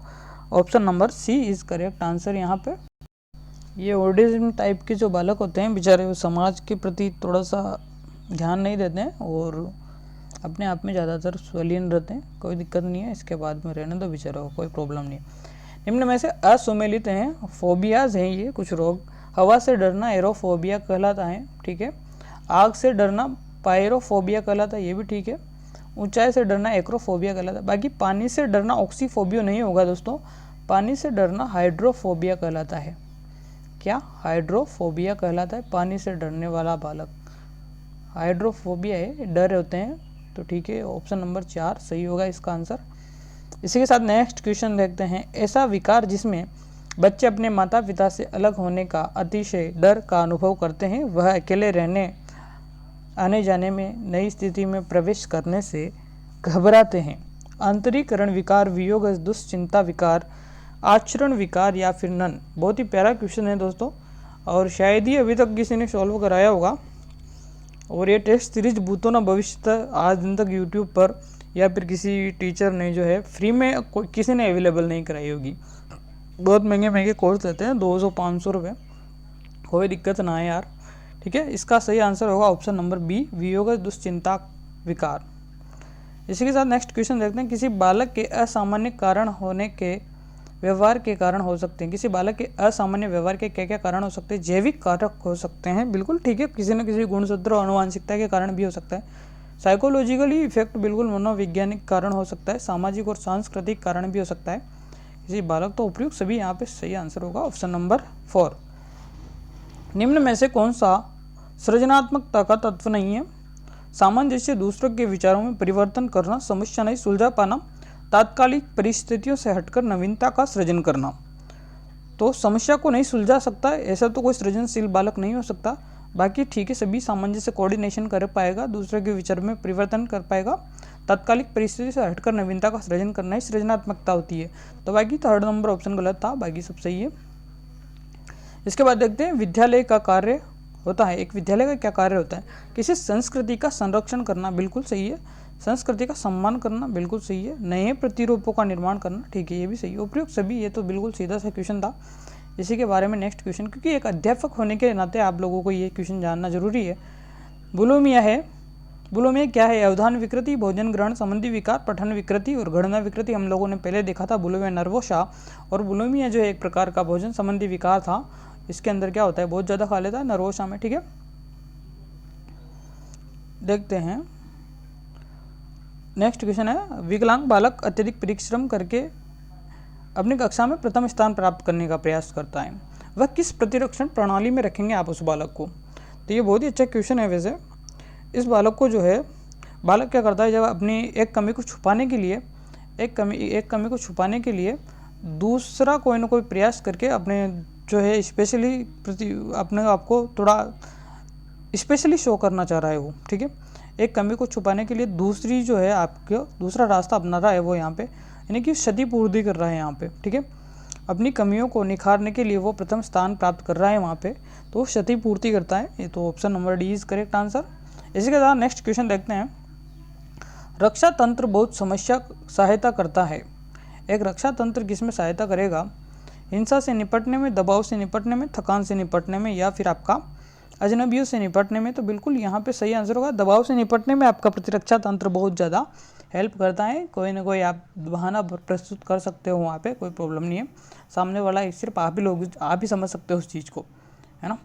option number C is correct answer यहाँ पे। ये ऑटिज्म टाइप के जो बालक होते हैं बेचारे, वो समाज के प्रति थोड़ा सा ध्यान नहीं देते हैं और अपने आप में ज़्यादातर स्वलीन रहते हैं। कोई दिक्कत नहीं है, इसके बाद में रहने दो बेचारों को, कोई प्रॉब्लम नहीं है। निम्न में से असुमेलित हैं, फोबियाज हैं ये कुछ रोग। हवा से डरना एरोफोबिया कहलाता है, ठीक है। आग से डरना पायरोफोबिया कहलाता है, ये भी ठीक है। ऊंचाई से डरना एक्रोफोबिया कहलाता है। बाकी पानी से डरना ऑक्सीफोबिया नहीं होगा दोस्तों, पानी से डरना हाइड्रोफोबिया कहलाता है। क्या? हाइड्रोफोबिया कहलाता है पानी से डरने वाला बालक। हाइड्रोफोबिया है, डर होते हैं, तो ठीक है, ऑप्शन नंबर 4 सही होगा इसका आंसर। इसी के साथ नेक्स्ट क्वेश्चन देखते हैं। ऐसा विकार जिसमें बच्चे अपने माता पिता से अलग होने का अतिशय डर का अनुभव करते हैं, वह अकेले रहने आने जाने में, नई स्थिति में प्रवेश करने से घबराते हैं। आंतरिकरण विकार, वियोग, दुश्चिंता विकार, आचरण विकार या फिर नन। बहुत ही प्यारा क्वेश्चन है दोस्तों, और शायद ही अभी तक किसी ने सॉल्व कराया होगा। और ये टेस्ट सीरीज भूतों ना भविष्य तक आज दिन तक यूट्यूब पर या फिर किसी टीचर ने जो है फ्री में किसी ने अवेलेबल नहीं कराई होगी। बहुत महंगे महंगे कोर्स लेते हैं, 200-500 रुपये। कोई दिक्कत ना है यार, ठीक है। इसका सही आंसर होगा ऑप्शन नंबर बी, वियोग दुश्चिंता विकार। इसी के साथ नेक्स्ट क्वेश्चन देखते हैं। किसी बालक के असामान्य कारण होने के व्यवहार के कारण हो सकते हैं। किसी बालक के असामान्य व्यवहार के क्या क्या कारण हो सकते हैं? जैविक कारक हो सकते हैं, बिल्कुल ठीक है। किसी न किसी गुणसूत्र और आनुवांशिकता के कारण भी हो सकता है। साइकोलॉजिकली इफेक्ट, बिल्कुल मनोवैज्ञानिक कारण हो सकता है। सामाजिक और सांस्कृतिक कारण भी हो सकता है किसी बालक, तो उपयुक्त सभी यहाँ पे सही आंसर होगा ऑप्शन नंबर 4। निम्न में से कौन सा सृजनात्मकता का तत्व नहीं है? सामंजस्य, दूसरों के विचारों में परिवर्तन करना, समस्या नहीं सुलझा पाना, तात्कालिक परिस्थितियों से हटकर नवीनता का सृजन करना। तो समस्या को नहीं सुलझा सकता है, ऐसा तो कोई सृजनशील बालक नहीं हो सकता। बाकी ठीक है, सभी सामंजस्य कोऑर्डिनेशन कर पाएगा, दूसरे के विचार में परिवर्तन कर पाएगा, तात्कालिक परिस्थिति से हटकर नवीनता का सृजन करना ही सृजनात्मकता होती है। तो बाकी थर्ड नंबर ऑप्शन गलत था, बाकी सब सही है। इसके बाद देखते हैं विद्यालय का कार्य होता है। एक विद्यालय का क्या कार्य होता है? किसी संस्कृति का संरक्षण करना, बिल्कुल सही है। संस्कृति का सम्मान करना, बिल्कुल सही है। नए प्रतिरूपों का निर्माण करना, ठीक है, ये भी सही है। उपयुक्त सभी, ये तो बिल्कुल सीधा सा क्वेश्चन था। इसी के बारे में नेक्स्ट क्वेश्चन, क्योंकि एक अध्यापक होने के नाते आप लोगों को ये क्वेश्चन जानना जरूरी है। बुलिमिया है, बुलिमिया क्या है? अवधान विकृति, भोजन ग्रहण संबंधी विकार, पठन विकृति और गणना विकृति हम लोगों ने पहले देखा था। बुलिमिया नर्वोसा, और बुलिमिया जो है एक प्रकार का भोजन संबंधी विकार था। इसके अंदर क्या होता है? बहुत ज़्यादा खा लेता है नर्वोसा में, ठीक है। देखते हैं नेक्स्ट क्वेश्चन है। विकलांग बालक अत्यधिक परिश्रम करके अपनी कक्षा में प्रथम स्थान प्राप्त करने का प्रयास करता है, वह किस प्रतिरक्षण प्रणाली में रखेंगे आप उस बालक को? तो ये बहुत ही अच्छा क्वेश्चन है। वैसे इस बालक को जो है, बालक क्या करता है, जब अपनी एक कमी को छुपाने के लिए, एक कमी को छुपाने के लिए दूसरा कोई ना कोई प्रयास करके अपने जो है स्पेशली अपने आप को थोड़ा स्पेशली शो करना चाह रहा है वो, ठीक है। एक कमी को छुपाने के लिए दूसरी जो है आपको दूसरा रास्ता अपना रहा है वो यहाँ पे, यानी कि क्षतिपूर्ति कर रहा है यहाँ पे, ठीक है। अपनी कमियों को निखारने के लिए वो प्रथम स्थान प्राप्त कर रहा है वहाँ पे, तो क्षतिपूर्ति करता है। ये तो option number D is correct answer. इसी के साथ नेक्स्ट क्वेश्चन देखते हैं। रक्षा तंत्र बहुत समस्या सहायता करता है। एक रक्षा तंत्र किसमें सहायता करेगा? हिंसा से निपटने में, दबाव से निपटने में, थकान से निपटने में, या फिर आपका अजनबियों से निपटने में। तो बिल्कुल यहाँ पे सही आंसर होगा दबाव से निपटने में आपका प्रतिरक्षा तंत्र बहुत ज़्यादा हेल्प करता है। कोई ना कोई आप बहाना प्रस्तुत कर सकते हो वहाँ पे, कोई प्रॉब्लम नहीं है। सामने वाला सिर्फ आप ही समझ सकते हो उस चीज़ को, है ना।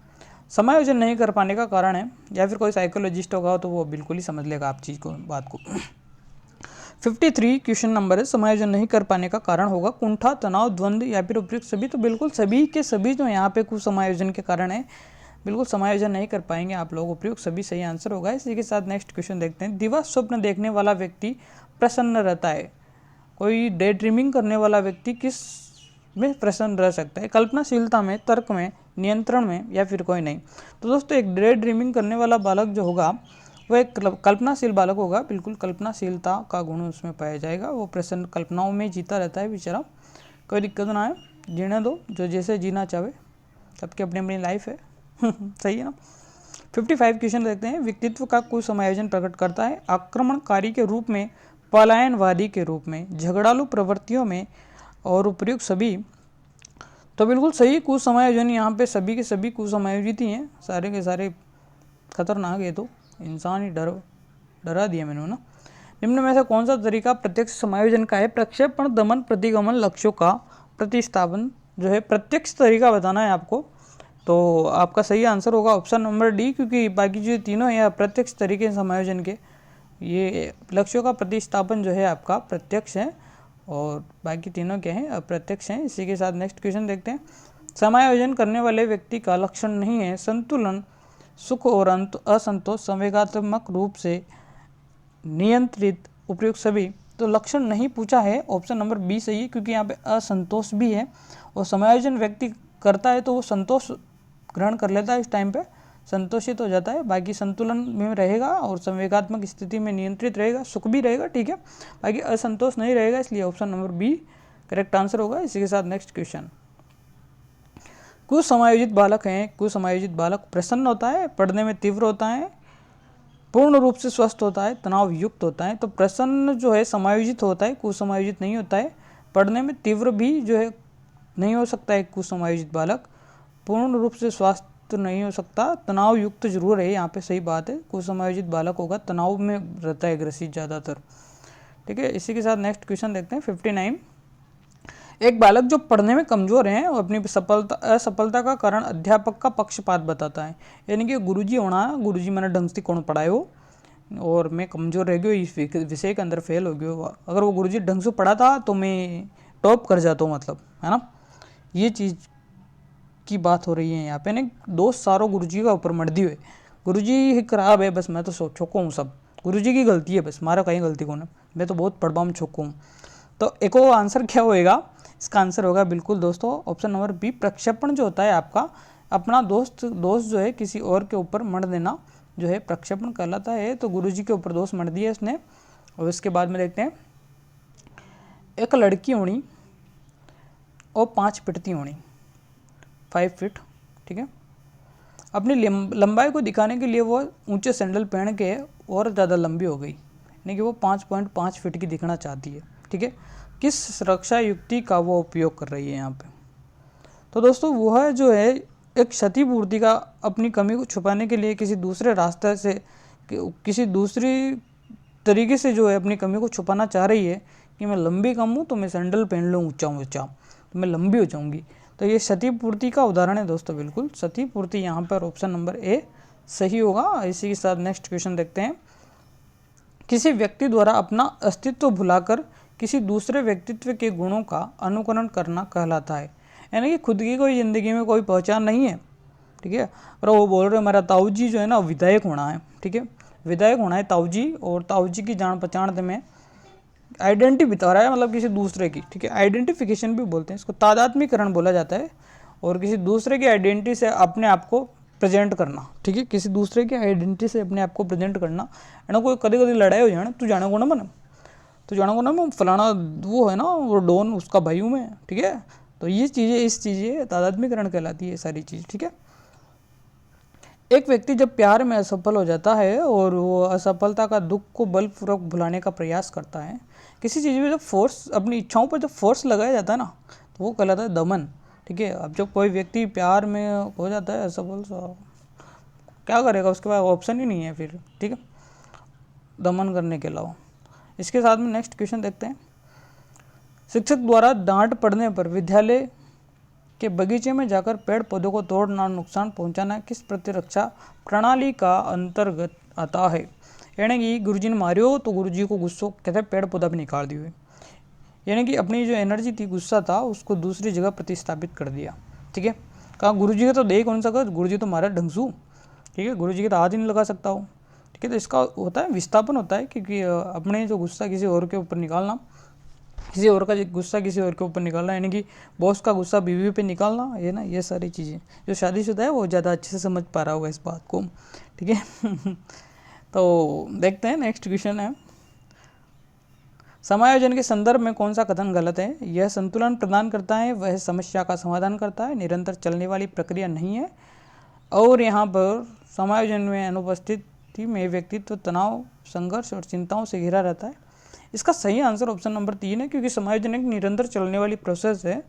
समायोजन नहीं कर पाने का कारण है, या फिर कोई साइकोलॉजिस्ट होगा तो वो बिल्कुल ही समझ लेगा आप चीज़ को, बात को। 53 क्वेश्चन नंबर है। समायोजन नहीं कर पाने का कारण होगा कुंठा, तनाव, द्वंद्व या फिर उपयुक्त सभी। तो बिल्कुल सभी के सभी जो यहाँ पे कुछ समायोजन के कारण है, बिल्कुल समायोजन नहीं कर पाएंगे आप लोग, उपयुक्त सभी सही आंसर होगा। इसी के साथ नेक्स्ट क्वेश्चन देखते हैं। दिवा स्वप्न देखने वाला व्यक्ति प्रसन्न रहता है। कोई डे ड्रीमिंग करने वाला व्यक्ति किस में प्रसन्न रह सकता है, कल्पनाशीलता में, तर्क में, नियंत्रण में, या फिर कोई नहीं। तो दोस्तों एक डे ड्रीमिंग करने वाला बालक जो होगा वह एक कल्पनाशील बालक होगा, बिल्कुल कल्पनाशीलता का गुण उसमें पाया जाएगा। वो प्रसन्न कल्पनाओं में जीता रहता है बेचारा, कोई दिक्कत ना है, जीने दो, जो जैसे जीना चाहे, सबकी अपनी अपनी लाइफ है सही है ना। 55 क्वेश्चन देखते हैं। व्यक्तित्व का कुसमायोजन प्रकट करता है आक्रमणकारी के रूप में, पलायनवादी के रूप में, झगड़ालू प्रवृत्तियों में और उपयुक्त सभी। तो बिल्कुल सही कुसमायोजन, यहाँ पे सभी के सभी कुसमायोजित ही हैं, सारे के सारे खतरनाक है, तो इंसान ही डरा दिया मैंने ना। निम्न में से कौन सा तरीका प्रत्यक्ष समायोजन का है? प्रक्षेपण, दमन, प्रतिगमन, लक्ष्यों का प्रतिस्थापन जो है प्रत्यक्ष तरीका बताना है आपको। तो आपका सही आंसर होगा ऑप्शन नंबर डी, क्योंकि बाकी जो तीनों हैं प्रत्यक्ष तरीके से समायोजन के, ये लक्ष्यों का प्रतिस्थापन जो है आपका प्रत्यक्ष है और बाकी तीनों क्या हैं? अप्रत्यक्ष हैं। इसी के साथ नेक्स्ट क्वेश्चन देखते हैं। समायोजन करने वाले व्यक्ति का लक्षण नहीं है संतुलन, सुख और असंतोष, संवेगात्मक रूप से नियंत्रित, उपयुक्त सभी। तो लक्षण नहीं पूछा है, ऑप्शन नंबर बी सही है, क्योंकि यहाँ पे असंतोष भी है और समायोजन व्यक्ति करता है तो वो संतोष ग्रहण कर लेता है, इस टाइम पे संतोषित हो जाता है, बाकी संतुलन में रहेगा और संवेगात्मक स्थिति में नियंत्रित रहेगा, सुख भी रहेगा, ठीक है, बाकी असंतोष नहीं रहेगा, इसलिए option number B correct answer होगा। इसी के साथ नेक्स्ट क्वेश्चन। कुसमायोजित बालक हैं, कुसमायोजित बालक प्रसन्न होता है, पढ़ने में तीव्र होता है, पूर्ण रूप से स्वस्थ होता है, तनाव युक्त होता है। तो प्रसन्न जो है समायोजित होता है, कुसमायोजित नहीं होता है। पढ़ने में तीव्र भी जो है नहीं हो सकता है कुसमायोजित बालक, पूर्ण रूप से स्वस्थ नहीं हो सकता, तनाव युक्त जरूर है, यहाँ पे सही बात है। कुसमायोजित बालक होगा, तनाव में रहता है ग्रसित ज़्यादातर, ठीक है। इसी के साथ नेक्स्ट क्वेश्चन देखते हैं 59। एक बालक जो पढ़ने में कमजोर है और अपनी असफलता का कारण अध्यापक का पक्षपात बताता है, यानी कि गुरुजी होना, गुरुजी मैंने ढंग से कौन पढ़ाए हो और मैं कमज़ोर रह गया, इस विषय के अंदर फेल हो गया। अगर वो गुरुजी ढंग से पढ़ा था तो मैं टॉप कर जाता हूँ, मतलब है ना, ये चीज़ की बात हो रही है यहाँ पे। ना दोस्त सारों गुरुजी का ऊपर मर्दी हुए, गुरुजी ही खराब है, बस मैं तो छोको हूँ, सब गुरुजी की गलती है, बस मारा कहीं गलती को ना, मैं तो बहुत पढ़ पाऊँ, छोको हूँ। तो एक वो आंसर क्या होएगा? इसका आंसर होगा बिल्कुल दोस्तों ऑप्शन नंबर बी, प्रक्षेपण जो होता है आपका, अपना दोस्त जो है किसी और के ऊपर मर देना जो है प्रक्षेपण कहलाता है। तो गुरुजी के ऊपर दोस्त मर दिया इसने। और इसके बाद में देखते हैं, एक लड़की होनी और 5 पिटती होनी, 5 फीट, ठीक है। अपनी लंबाई को दिखाने के लिए वो ऊंचे सैंडल पहन के और ज़्यादा लंबी हो गई, यानी कि वो 5.5 फीट की दिखना चाहती है, ठीक है। किस सुरक्षा युक्ति का वो उपयोग कर रही है यहाँ पे? तो दोस्तों वह जो है एक क्षतिपूर्ति का, अपनी कमी को छुपाने के लिए किसी दूसरे रास्ते से, किसी दूसरी तरीके से जो है अपनी कमी को छुपाना चाह रही है कि मैं लंबी कम हूँ तो मैं सैंडल पहन लूँ ऊंचा तो मैं लंबी हो जाऊँगी। तो ये क्षतिपूर्ति का उदाहरण है दोस्तों, बिल्कुल क्षतिपूर्ति यहाँ पर ऑप्शन नंबर ए सही होगा। इसी के साथ नेक्स्ट क्वेश्चन देखते हैं। किसी व्यक्ति द्वारा अपना अस्तित्व भुलाकर किसी दूसरे व्यक्तित्व के गुणों का अनुकरण करना कहलाता है, यानी कि खुद की कोई ज़िंदगी में कोई पहचान नहीं है, ठीक है। और वो बोल रहे हमारा ताऊ जी जो है ना विधायक होना है, ठीक है, विधायक होना है ताऊ जी, और ताऊ जी की जान पहचान में आइडेंटिटी बता रहा है, मतलब किसी दूसरे की, ठीक है, आइडेंटिफिकेशन भी बोलते हैं इसको, तादात्म्यकरण बोला जाता है, और किसी दूसरे की आइडेंटिटी से अपने आप को प्रेजेंट करना, ठीक है, किसी दूसरे की आइडेंटिटी से अपने आप को प्रेजेंट करना है ना। कोई कभी कभी लड़ाई हो जाए ना, तू जाने को ना मन, तो जाना को ना मैं फलाना वो है ना वो डॉन, उसका भाई हूँ मैं, ठीक है। तो ये चीज़ें, इस चीज़ें तादात्म्यकरण कहलाती है सारी चीज़, ठीक है। एक व्यक्ति जब प्यार में असफल हो जाता है और वो असफलता का दुख को बलपूर्वक भुलाने का प्रयास करता है, किसी चीज़ में जब फोर्स, अपनी इच्छाओं पर जब फोर्स लगाया जाता है ना, तो वो कहलाता है दमन, ठीक है। अब जब कोई व्यक्ति प्यार में हो जाता है असफल, क्या करेगा, उसके बाद ऑप्शन ही नहीं है फिर, ठीक है, दमन करने के अलावा। इसके साथ में नेक्स्ट क्वेश्चन देखते हैं। शिक्षक द्वारा डांट पड़ने पर विद्यालय के बगीचे में जाकर पेड़ पौधों को तोड़ना, नुकसान पहुंचाना किस प्रतिरक्षा प्रणाली का अंतर्गत आता है? यानी कि गुरुजी ने मारियो तो गुरुजी को गुस्सा, कहते हैं पेड़ पौधा भी निकाल दिए, यानी कि अपनी जो एनर्जी थी, गुस्सा था, उसको दूसरी जगह प्रतिस्थापित कर दिया, ठीक है। कहा गुरुजी का तो दे कौन सा कर, गुरुजी तो मारा ढंगसू, ठीक है, गुरुजी के तो हाथ ही नहीं लगा सकता हो, ठीक है। तो इसका होता है विस्थापन होता है, क्योंकि अपने जो गुस्सा किसी और के ऊपर निकालना, किसी और का गुस्सा किसी और के ऊपर निकालना, यानी कि बॉस का गुस्सा बीवी पे निकालना, ये ना, ये सारी चीज़ें जो शादीशुदा है वो ज़्यादा अच्छे से समझ पा रहा होगा इस बात को, ठीक है। तो देखते हैं नेक्स्ट क्वेश्चन है, समायोजन के संदर्भ में कौन सा कथन गलत है? यह संतुलन प्रदान करता है, वह समस्या का समाधान करता है, निरंतर चलने वाली प्रक्रिया नहीं है, और यहाँ पर समायोजन में अनुपस्थिति में व्यक्तित्व तनाव, संघर्ष और चिंताओं से घिरा रहता है। इसका सही आंसर ऑप्शन नंबर 3 है, क्योंकि समायोजन एक निरंतर चलने वाली प्रोसेस है,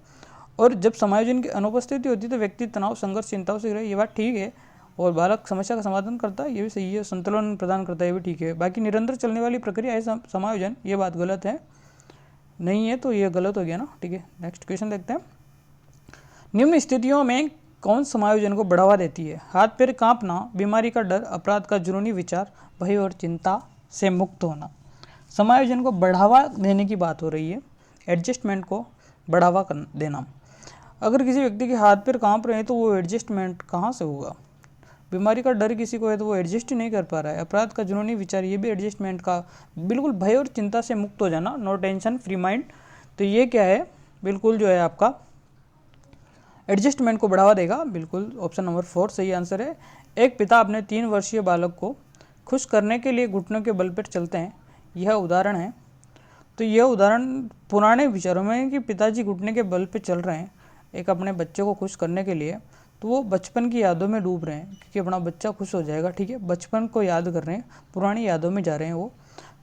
और जब समायोजन की अनुपस्थिति होती है तो व्यक्ति तनाव, संघर्ष, चिंताओं से घिरा, ये बात ठीक है, और बालक समस्या का समाधान करता है, ये भी सही है, संतुलन प्रदान करता है, ये भी ठीक है। बाकी निरंतर चलने वाली प्रक्रिया है समायोजन, ये बात गलत है, नहीं है, तो ये गलत हो गया ना, ठीक है। नेक्स्ट क्वेश्चन देखते हैं, निम्न स्थितियों में कौन समायोजन को बढ़ावा देती है? हाथ पैर कांपना, बीमारी का डर, अपराध का जुनूनी विचार, भय और चिंता से मुक्त होना। समायोजन को बढ़ावा देने की बात हो रही है, एडजस्टमेंट को बढ़ावा देना। अगर किसी व्यक्ति के हाथ पैर कांप रहे हैं तो वो एडजस्टमेंट कहाँ से होगा? बीमारी का डर किसी को है तो वो एडजस्ट ही नहीं कर पा रहा है। अपराध का जुनूनी विचार, ये भी एडजस्टमेंट का, बिल्कुल भय और चिंता से मुक्त हो जाना, नो टेंशन, फ्री माइंड, तो ये क्या है? बिल्कुल जो है आपका एडजस्टमेंट को बढ़ावा देगा, बिल्कुल ऑप्शन नंबर 4 सही आंसर है। एक पिता अपने 3 वर्षीय बालक को खुश करने के लिए घुटनों के बल पर चलते हैं, यह उदाहरण है। तो यह उदाहरण पुराने विचारों में है कि पिताजी घुटने के बल पर चल रहे हैं एक अपने बच्चे को खुश करने के लिए, तो वो बचपन की यादों में डूब रहे हैं, क्योंकि अपना बच्चा खुश हो जाएगा, ठीक है, बचपन को याद कर रहे हैं, पुरानी यादों में जा रहे हैं वो।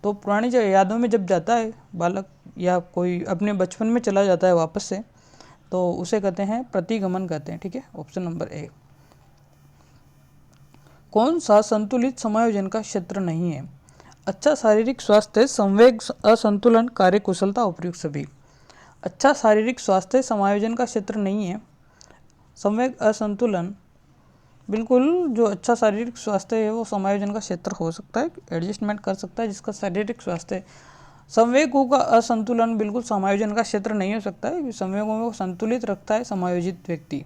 तो पुरानी यादों में जब जाता है बालक या कोई अपने बचपन में चला जाता है वापस से, तो उसे कहते हैं प्रतिगमन कहते हैं, ठीक है, ऑप्शन नंबर ए। कौन सा संतुलित समायोजन का क्षेत्र नहीं है? अच्छा शारीरिक स्वास्थ्य, संवेग असंतुलन, कार्यकुशलता, उपयुक्त सभी। अच्छा शारीरिक स्वास्थ्य समायोजन का क्षेत्र नहीं है। संवेग असंतुलन, बिल्कुल जो अच्छा शारीरिक स्वास्थ्य है वो समायोजन का क्षेत्र हो सकता है, एडजस्टमेंट कर सकता है जिसका शारीरिक स्वास्थ्य। संवेगों का असंतुलन बिल्कुल समायोजन का क्षेत्र नहीं हो सकता है, संवेगों को संतुलित रखता है समायोजित व्यक्ति,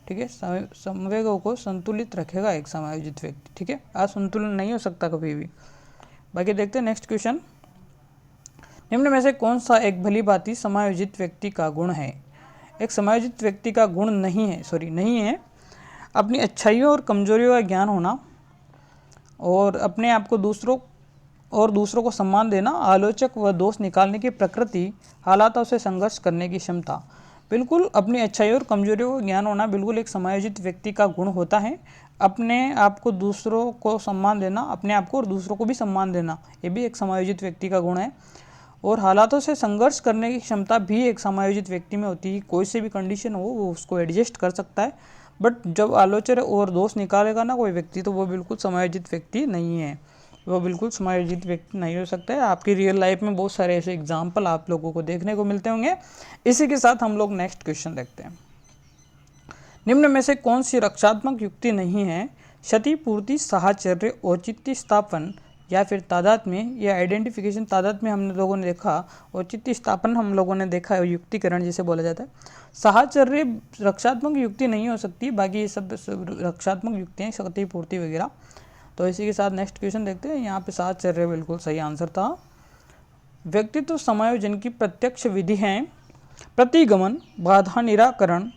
ठीक है, संवेगों को संतुलित रखेगा एक समायोजित व्यक्ति, ठीक है, असंतुलन नहीं हो सकता कभी भी। बाकी देखते हैं नेक्स्ट क्वेश्चन, निम्न में से कौन सा एक भली भांति समायोजित व्यक्ति का गुण है? एक समायोजित व्यक्ति का गुण नहीं है अपनी अच्छाइयों और कमजोरियों का ज्ञान होना, और अपने आप को दूसरों को सम्मान देना, आलोचक व दोष निकालने की प्रकृति, हालातों से संघर्ष करने की क्षमता। बिल्कुल अपनी अच्छाइयों और कमजोरियों का ज्ञान होना बिल्कुल एक समायोजित व्यक्ति का गुण होता है। अपने आप को दूसरों को सम्मान देना, अपने आप को और दूसरों को भी सम्मान देना, ये भी एक समायोजित व्यक्ति का गुण है। और हालातों से संघर्ष करने की क्षमता भी एक समायोजित व्यक्ति में होती है। कोई से भी कंडीशन हो वो उसको एडजस्ट कर सकता है, बट जब आलोचक और दोष निकालेगा ना कोई व्यक्ति, तो वो बिल्कुल समायोजित व्यक्ति नहीं है, वो बिल्कुल समायोजित व्यक्ति नहीं हो सकता है। आपकी रियल लाइफ में बहुत सारे ऐसे एग्जाम्पल आप लोगों को देखने को मिलते होंगे। इसी के साथ हम लोग नेक्स्ट क्वेश्चन देखते हैं, निम्न में से कौन सी रक्षात्मक युक्ति नहीं है? क्षतिपूर्ति, साहचर्य, औचित्य स्थापन या फिर तादात्म्य या आइडेंटिफिकेशन। तादात्म्य हम लोगों ने देखा, औचित्य स्थापन हम लोगों ने देखा, युक्तिकरण जिसे बोला जाता है। साहचर्य रक्षात्मक युक्ति नहीं हो सकती, बाकी ये सब रक्षात्मक युक्तियाँ, क्षतिपूर्ति वगैरह। तो इसी के साथ नेक्स्ट क्वेश्चन देखते हैं, यहाँ पे साहचर्य बिल्कुल सही आंसर था। व्यक्तित्व समायोजन की प्रत्यक्ष विधि है प्रतिगमन, बाधा निराकरण,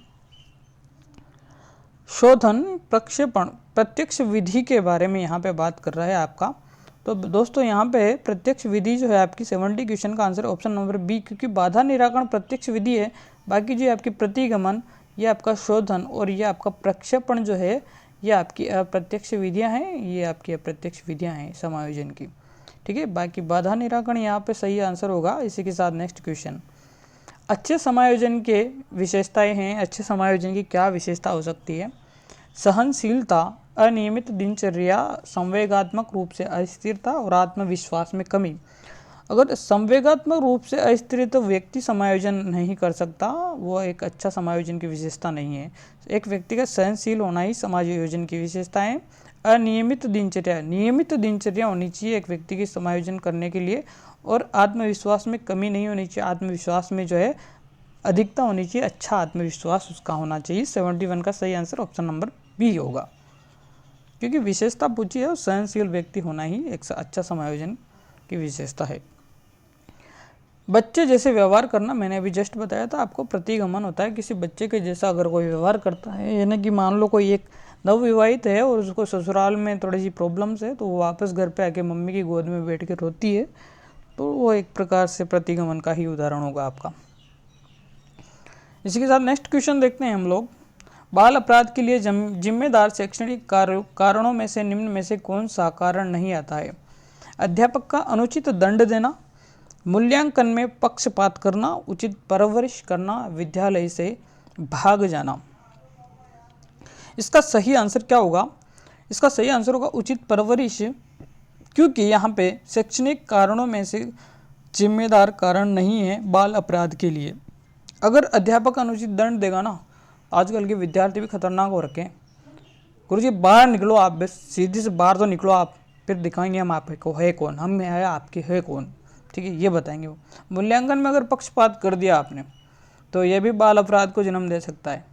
शोधन, प्रक्षेपण। प्रत्यक्ष विधि के बारे में यहाँ पे बात कर रहा है आपका। तो दोस्तों यहाँ पे प्रत्यक्ष विधि जो है आपकी 70 क्वेश्चन का आंसर ऑप्शन नंबर बी, क्योंकि बाधा निराकरण प्रत्यक्ष विधि है। बाकी जो आपकी प्रतिगमन, ये आपका शोधन और ये आपका प्रक्षेपण जो है, ये आपकी अप्रत्यक्ष विधियाँ हैं, ये आपकी अप्रत्यक्ष विधियाँ हैं समायोजन की, ठीक है। बाकी बाधा निराकरण यहाँ पे सही आंसर होगा। इसी के साथ नेक्स्ट क्वेश्चन, अच्छे समायोजन के विशेषताएं हैं। अच्छे समायोजन की क्या विशेषता हो सकती है? सहनशीलता, अनियमित दिनचर्या, संवेगात्मक रूप से अस्थिरता और आत्मविश्वास में कमी। अगर संवेगात्मक रूप से अस्थिर तो व्यक्ति समायोजन नहीं कर सकता, वो एक अच्छा समायोजन की विशेषता नहीं है। एक व्यक्ति का सहनशील होना ही समायोजन की विशेषता है। अनियमित दिनचर्या, नियमित दिनचर्या होनी चाहिए एक व्यक्ति के समायोजन करने के लिए, और आत्मविश्वास में कमी नहीं होनी चाहिए। आत्मविश्वास में जो है अधिकता होनी चाहिए, अच्छा आत्मविश्वास उसका होना चाहिए। 71 का सही आंसर ऑप्शन नंबर बी होगा, क्योंकि विशेषता पूछी है और सहनशील व्यक्ति होना ही एक अच्छा समायोजन की विशेषता है। बच्चे जैसे व्यवहार करना, मैंने अभी जस्ट बताया था आपको, प्रतिगमन होता है। किसी बच्चे के जैसा अगर कोई व्यवहार करता है, यानी कि मान लो कोई एक नवविवाहित है और उसको ससुराल में थोड़ी सी प्रॉब्लम्स है, तो वो वापस घर पे आके मम्मी की गोद में बैठ के रोती है, तो वो एक प्रकार से प्रतिगमन का ही उदाहरण होगा आपका। इसी के साथ नेक्स्ट क्वेश्चन देखते हैं हम लोग। बाल अपराध के लिए जिम्मेदार शैक्षणिक कारणों में से निम्न में से कौन सा कारण नहीं आता है? अध्यापक का अनुचित दंड देना, मूल्यांकन में पक्षपात करना, उचित परवरिश करना, विद्यालय से भाग जाना। इसका सही आंसर क्या होगा? इसका सही आंसर होगा उचित परवरिश, क्योंकि यहाँ पे शैक्षणिक कारणों में से जिम्मेदार कारण नहीं है बाल अपराध के लिए। अगर अध्यापक अनुचित दंड देगा ना, आजकल के विद्यार्थी भी खतरनाक हो रखे हैं। गुरुजी बाहर निकलो आप, बस सीधी से बाहर तो निकलो आप, फिर दिखाएंगे हम आपको है कौन, हम है आपके है कौन, ठीक है, ये बताएंगे वो। मूल्यांकन में अगर पक्षपात कर दिया आपने, तो ये भी बाल अपराध को जन्म दे सकता है।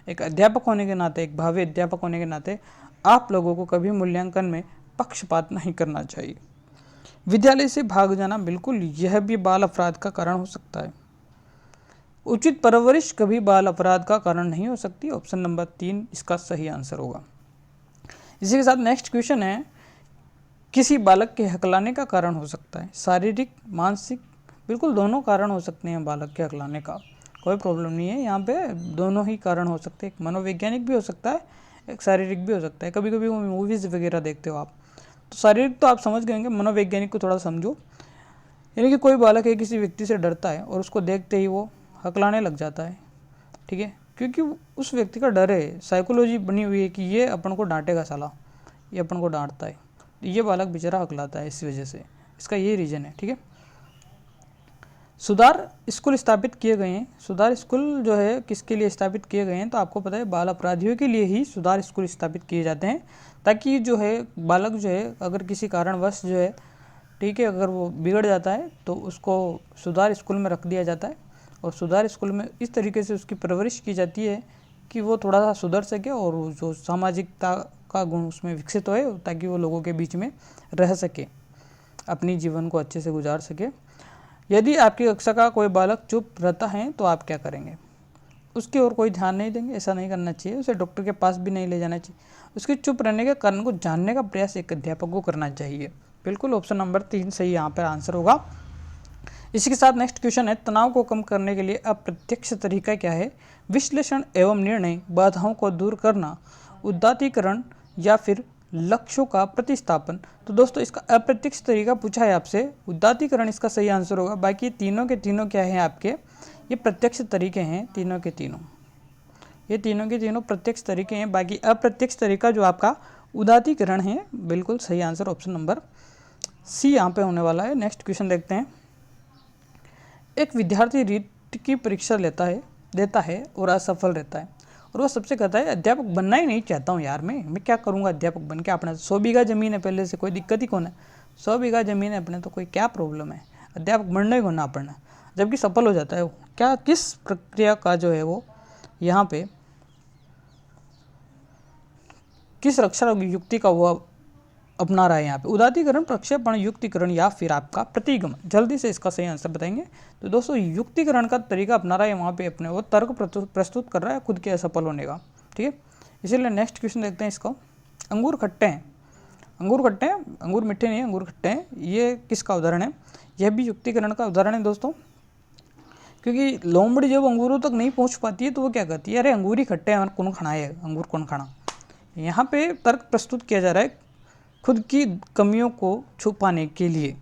एक अध्यापक होने के नाते, एक भावी अध्यापक होने के नाते, आप लोगों को कभी मूल्यांकन में पक्षपात नहीं करना चाहिए। विद्यालय से भाग जाना, बिल्कुल यह भी बाल अपराध का कारण हो सकता है। उचित परवरिश कभी बाल अपराध का कारण नहीं हो सकती। ऑप्शन नंबर 3 इसका सही आंसर होगा। इसी के साथ नेक्स्ट क्वेश्चन है, किसी बालक के हकलाने का कारण हो सकता है शारीरिक, मानसिक? बिल्कुल दोनों कारण हो सकते हैं बालक के हकलाने का, कोई प्रॉब्लम नहीं है यहाँ पे, दोनों ही कारण हो सकते हैं। एक मनोवैज्ञानिक भी हो सकता है, एक शारीरिक भी हो सकता है। कभी कभी वो मूवीज़ वगैरह देखते हो आप, तो शारीरिक तो आप समझ गएंगे, मनोवैज्ञानिक को थोड़ा समझो। यानी कि कोई बालक है किसी व्यक्ति से डरता है और उसको देखते ही वो हकलाने लग जाता है, ठीक है, क्योंकि उस व्यक्ति का डर है, साइकोलॉजी बनी हुई है कि ये अपन को डांटेगा साला, ये अपन को डांटता है, ये बालक बेचारा हकलाता है इस वजह से, इसका ये रीज़न है, ठीक है। सुधार स्कूल स्थापित किए गए हैं। सुधार स्कूल जो है किसके लिए स्थापित किए गए हैं? तो आपको पता है बाल अपराधियों के लिए ही सुधार स्कूल स्थापित किए जाते हैं, ताकि जो है बालक जो है अगर किसी कारणवश जो है, ठीक है, अगर वो बिगड़ जाता है तो उसको सुधार स्कूल में रख दिया जाता है, और सुधार स्कूल में इस तरीके से उसकी परवरिश की जाती है कि वो थोड़ा सा सुधर सके और जो सामाजिकता का गुण उसमें विकसित होए, ताकि वो लोगों के बीच में रह सके, अपनी जीवन को अच्छे से गुजार सके। यदि आपकी कक्षा का कोई बालक चुप रहता है तो आप क्या करेंगे? उसकी ओर कोई ध्यान नहीं देंगे, ऐसा नहीं करना चाहिए। उसे डॉक्टर के पास भी नहीं ले जाना चाहिए। उसके चुप रहने के कारण को जानने का प्रयास एक अध्यापक को करना चाहिए। बिल्कुल ऑप्शन नंबर 3 सही यहाँ पर आंसर होगा। इसी के साथ नेक्स्ट क्वेश्चन है, तनाव को कम करने के लिए अप्रत्यक्ष तरीका क्या है? विश्लेषण एवं निर्णय, बाधाओं को दूर करना, उदात्तीकरण, या फिर लक्ष्यों का प्रतिस्थापन। तो दोस्तों इसका अप्रत्यक्ष तरीका पूछा है आपसे, उदात्तीकरण इसका सही आंसर होगा। बाकी तीनों के तीनों क्या हैं आपके? ये प्रत्यक्ष तरीके हैं, तीनों के तीनों, ये तीनों के तीनों प्रत्यक्ष तरीके हैं। बाकी अप्रत्यक्ष तरीका जो आपका उदात्तीकरण है, बिल्कुल सही आंसर ऑप्शन नंबर सी यहाँ पे होने वाला है। नेक्स्ट क्वेश्चन देखते हैं। एक विद्यार्थी रीट की परीक्षा देता है और असफल रहता है, और वो सबसे कहता है अध्यापक बनना ही नहीं चाहता हूँ यार, मैं क्या करूँगा अध्यापक बन के? अपने 100 बीघा ज़मीन है पहले से, कोई दिक्कत ही कौन है? 100 बीघा ज़मीन है अपने, तो कोई क्या प्रॉब्लम है? अध्यापक बनना ही होना अपन, जबकि सफल हो जाता है वो। क्या, किस प्रक्रिया का जो है वो यहाँ पे, किस रक्षा युक्ति का वो अपना रहा है यहाँ पे? उदात्तीकरण, प्रक्षेपण, युक्तिकरण, या फिर आपका प्रतिगमन? जल्दी से इसका सही आंसर बताएंगे। तो दोस्तों युक्तिकरण का तरीका अपना रहा है वहाँ पे, अपने वो तर्क प्रस्तुत कर रहा है खुद के असफल होने का, ठीक है। इसीलिए नेक्स्ट क्वेश्चन देखते हैं इसको। अंगूर खट्टे हैं, अंगूर खट्टे हैं, अंगूर मीठे नहीं है, अंगूर खट्टे हैं, ये किसका उदाहरण है? यह भी युक्तिकरण का उदाहरण है दोस्तों, क्योंकि लोमड़ी जब अंगूरों तक नहीं पहुँच पाती है तो वो क्या कहती है, अरे अंगूर ही खट्टे हैं, कौन खाना है अंगूर, कौन खाना? यहाँ पे तर्क प्रस्तुत किया जा रहा है खुद की कमियों को छुपाने के लिए,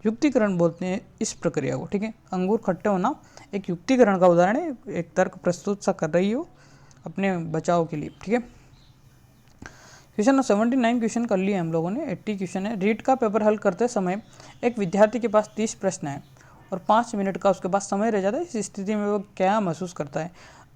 युक्तिकरण बोलते हैं इस प्रक्रिया को, ठीक है। अंगूर खट्टे होना एक युक्तिकरण का उदाहरण है, एक तर्क प्रस्तुत सा कर रही हो अपने बचाव के लिए, ठीक है। क्वेश्चन 79 क्वेश्चन कर लिए हम लोगों ने, 80 क्वेश्चन है। रीट का पेपर हल करते समय एक विद्यार्थी के पास 30 प्रश्न है और 5 मिनट का उसके पास समय रह जाता है। इस स्थिति में वो क्या महसूस करता है?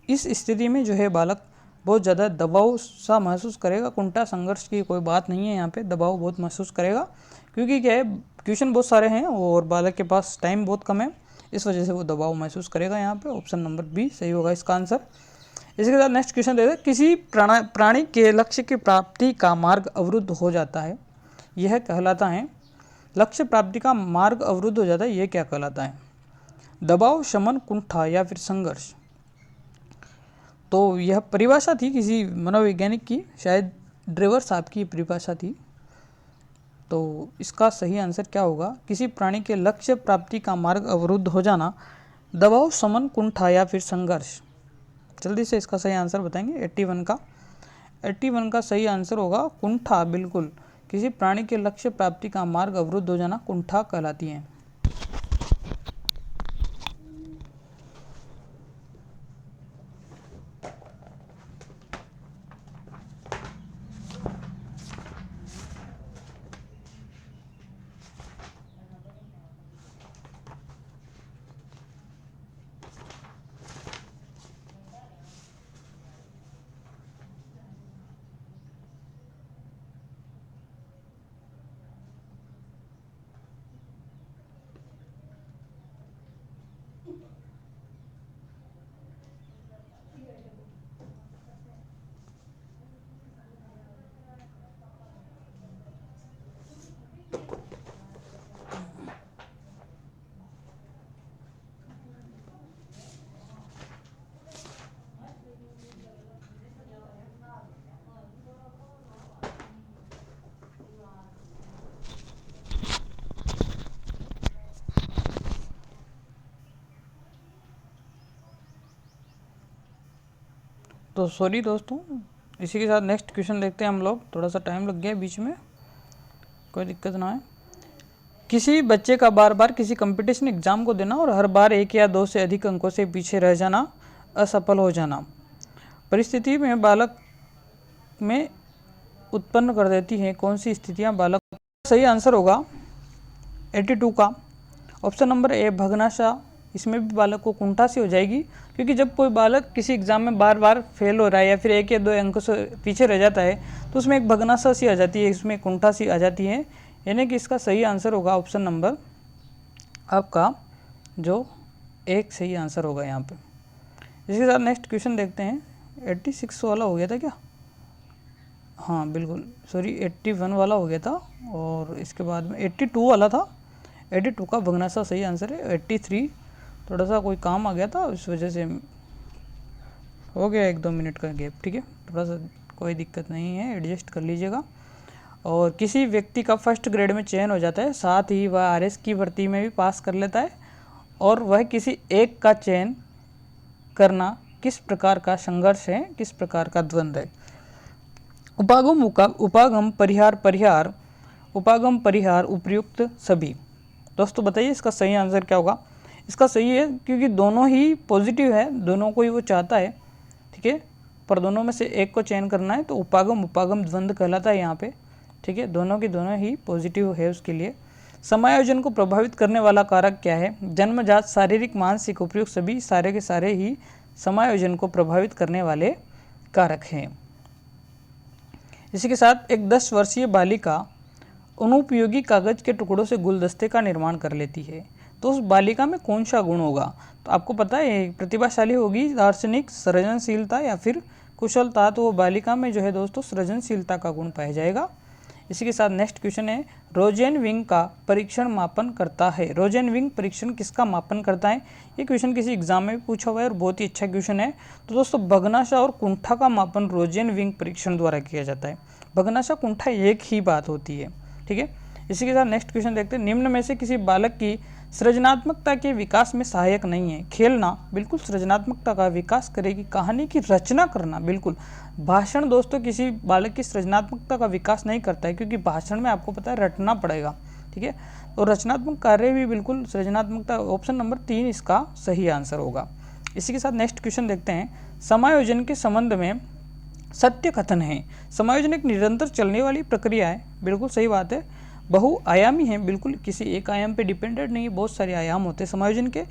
इस स्थिति में जो है बालक बहुत ज़्यादा दबाव सा महसूस करेगा। कुंठा संघर्ष की कोई बात नहीं है यहाँ पे, दबाव बहुत महसूस करेगा, क्योंकि क्या है क्वेश्चन बहुत सारे हैं और बालक के पास टाइम बहुत कम है, इस वजह से वो दबाव महसूस करेगा यहाँ पे। ऑप्शन नंबर बी सही होगा इसका आंसर। इसके साथ नेक्स्ट क्वेश्चन देखते हैं। किसी प्राणी के लक्ष्य की प्राप्ति का मार्ग अवरुद्ध हो जाता है, यह कहलाता है, लक्ष्य प्राप्ति का मार्ग अवरुद्ध हो जाता है, यह क्या कहलाता है? दबाव, शमन, कुंठा या फिर संघर्ष। तो यह परिभाषा थी किसी मनोवैज्ञानिक की, शायद ड्रेवर साहब की परिभाषा थी। तो इसका सही आंसर क्या होगा? किसी प्राणी के लक्ष्य प्राप्ति का मार्ग अवरुद्ध हो जाना, दबाव, शमन, कुंठा या फिर संघर्ष। जल्दी से इसका सही आंसर बताएंगे। 81 का सही आंसर होगा कुंठा। बिल्कुल, किसी प्राणी के लक्ष्य प्राप्ति का मार्ग अवरुद्ध हो जाना कुंठा कहलाती है। तो सॉरी दोस्तों, इसी के साथ नेक्स्ट क्वेश्चन देखते हैं हम लोग। थोड़ा सा टाइम लग गया बीच में, कोई दिक्कत ना है। किसी बच्चे का बार बार किसी कंपटीशन एग्जाम को देना और हर बार 1 या 2 से अधिक अंकों से पीछे रह जाना, असफल हो जाना, परिस्थिति में बालक में उत्पन्न कर देती हैं कौन सी स्थितियां बालक। सही आंसर होगा 82 का ऑप्शन नंबर ए, भग्नाशा। इसमें भी बालक को कुंठा सी हो जाएगी, क्योंकि जब कोई बालक किसी एग्जाम में बार बार फेल हो रहा है या फिर 1 या 2 अंकों से पीछे रह जाता है तो उसमें एक भग्नाशा सी आ जाती है, इसमें कुंठा सी आ जाती है। यानी कि इसका सही आंसर होगा ऑप्शन नंबर आपका जो 1 सही आंसर होगा यहाँ पे। इसके साथ नेक्स्ट क्वेश्चन देखते हैं। 86 वाला हो गया था क्या? हाँ बिल्कुल, सॉरी 81 वाला हो गया था और इसके बाद में 82 वाला था। 82 का भग्नाशा सही आंसर है। 83 थोड़ा सा कोई काम आ गया था, इस वजह से हो गया 1-2 मिनट का गैप, ठीक है। थोड़ा सा कोई दिक्कत नहीं है, एडजस्ट कर लीजिएगा। और किसी व्यक्ति का फर्स्ट ग्रेड में चयन हो जाता है, साथ ही वह आरएस की भर्ती में भी पास कर लेता है, और वह किसी एक का चयन करना किस प्रकार का संघर्ष है, किस प्रकार का द्वंद्व है? उपागम, उपागम, परिहार, उपागम, परिहार, उपयुक्त, सभी। दोस्तों बताइए इसका सही आंसर क्या होगा? इसका सही है, क्योंकि दोनों ही पॉजिटिव है, दोनों को ही वो चाहता है, ठीक है, पर दोनों में से एक को चयन करना है, तो उपागम, उपागम द्वंद्व कहलाता है यहाँ पे, ठीक है। दोनों की दोनों ही पॉजिटिव है उसके लिए। समायोजन को प्रभावित करने वाला कारक क्या है? जन्मजात, शारीरिक, मानसिक, उपयुक्त, सभी। सारे के सारे ही समायोजन को प्रभावित करने वाले कारक हैं। इसी के साथ एक 10 वर्षीय बालिका अनुपयोगी कागज के टुकड़ों से गुलदस्ते का निर्माण कर लेती है, तो उस बालिका में कौन सा गुण होगा? तो आपको पता है प्रतिभाशाली होगी, दार्शनिक, सृजनशीलता या फिर कुशलता। तो वो बालिका में जो है दोस्तों सृजनशीलता का गुण पाया जाएगा। इसी के साथ नेक्स्ट क्वेश्चन है, रोजेनविंग का परीक्षण मापन करता है। रोजेनविंग परीक्षण किसका मापन करता है? ये क्वेश्चन किसी एग्जाम में भी पूछा हुआ है और बहुत ही अच्छा क्वेश्चन है। तो दोस्तों भग्नाशा और कुंठा का मापन रोजेनविंग परीक्षण द्वारा किया जाता है। भग्नाशा कुंठा एक ही बात होती है, ठीक है। इसी के साथ नेक्स्ट क्वेश्चन देखते हैं। निम्न में से किसी बालक की सृजनात्मकता के विकास में सहायक नहीं है? खेलना बिल्कुल सृजनात्मकता का विकास करेगी। कहानी की रचना करना बिल्कुल। भाषण दोस्तों किसी बालक की सृजनात्मकता का विकास नहीं करता है, क्योंकि भाषण में आपको पता है रटना पड़ेगा, ठीक है। और रचनात्मक कार्य भी बिल्कुल सृजनात्मकता, ऑप्शन नंबर 3 इसका सही आंसर होगा। इसी के साथ नेक्स्ट क्वेश्चन देखते हैं। समायोजन के संबंध में सत्य कथन है। समायोजन एक निरंतर चलने वाली प्रक्रिया है, बिल्कुल सही बात है। बहुआयामी है, बिल्कुल किसी एक आयाम पे डिपेंडेंट नहीं है, बहुत सारे आयाम होते हैं समायोजन के।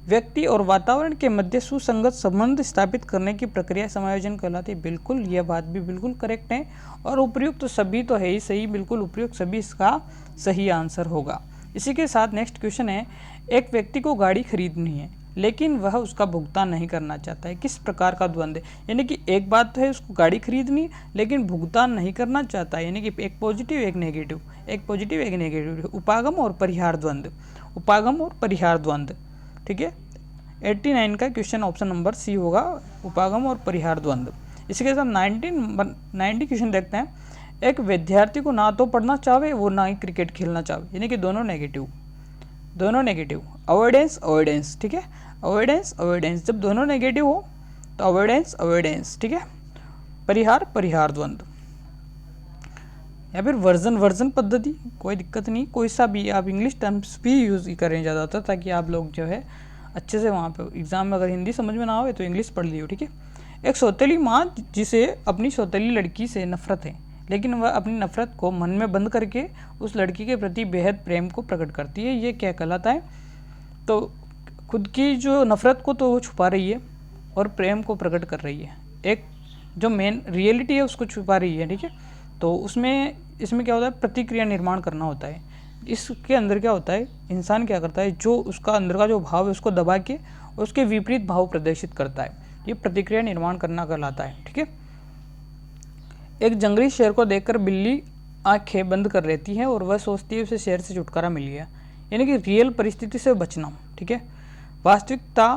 व्यक्ति और वातावरण के मध्य सुसंगत संबंध स्थापित करने की प्रक्रिया समायोजन कहलाती है। बिल्कुल यह बात भी बिल्कुल करेक्ट है। और उपयुक्त सभी तो है ही सही, बिल्कुल उपयुक्त सभी इसका सही आंसर होगा। इसी के साथ नेक्स्ट क्वेश्चन है, एक व्यक्ति को गाड़ी खरीदनी है लेकिन वह उसका भुगतान नहीं करना चाहता है, किस प्रकार का द्वंद्व है? यानी कि एक बात तो है उसको गाड़ी खरीदनी लेकिन भुगतान नहीं करना चाहता है, यानी कि एक पॉजिटिव एक नेगेटिव, एक पॉजिटिव एक नेगेटिव। उपागम और परिहार द्वंद्व, उपागम और परिहार द्वंद्व, ठीक है। 89 का क्वेश्चन ऑप्शन नंबर सी होगा, उपागम और परिहार द्वंद्व। इसी के साथ 90 क्वेश्चन देखते हैं। एक विद्यार्थी को ना तो पढ़ना चाहे वो ना ही क्रिकेट खेलना चाहे, यानी कि दोनों नेगेटिव। अवॉइडेंस, ठीक है, अवॉइडेंस जब दोनों नेगेटिव हो तो अवॉइडेंस, ठीक है। परिहार द्वंद्व, या फिर वर्जन पद्धति, कोई दिक्कत नहीं, कोई सा भी आप इंग्लिश टर्म्स भी यूज़ करें ज़्यादातर, ताकि आप लोग जो है अच्छे से वहाँ पे एग्ज़ाम में अगर हिंदी समझ में ना आए तो इंग्लिश पढ़ लियो, ठीक है। एक सौतेली माँ जिसे अपनी सौतेली लड़की से नफरत है, लेकिन वह अपनी नफरत को मन में बंद करके उस लड़की के प्रति बेहद प्रेम को प्रकट करती है, ये क्या कहलाता है? तो खुद की जो नफरत को तो वो छुपा रही है और प्रेम को प्रकट कर रही है, एक जो मेन रियलिटी है उसको छुपा रही है, ठीक है। तो इसमें क्या होता है, प्रतिक्रिया निर्माण करना होता है। इसके अंदर क्या होता है, इंसान क्या करता है, जो उसका अंदर का जो भाव है उसको दबा के उसके विपरीत भाव प्रदर्शित करता है, ये प्रतिक्रिया निर्माण करना कहलाता है, ठीक है। एक जंगली शेर को देखकर बिल्ली आंखें बंद कर लेती है और वह सोचती है उसे शेर से छुटकारा मिल गया, यानी कि रियल परिस्थिति से बचना, ठीक है। वास्तविकता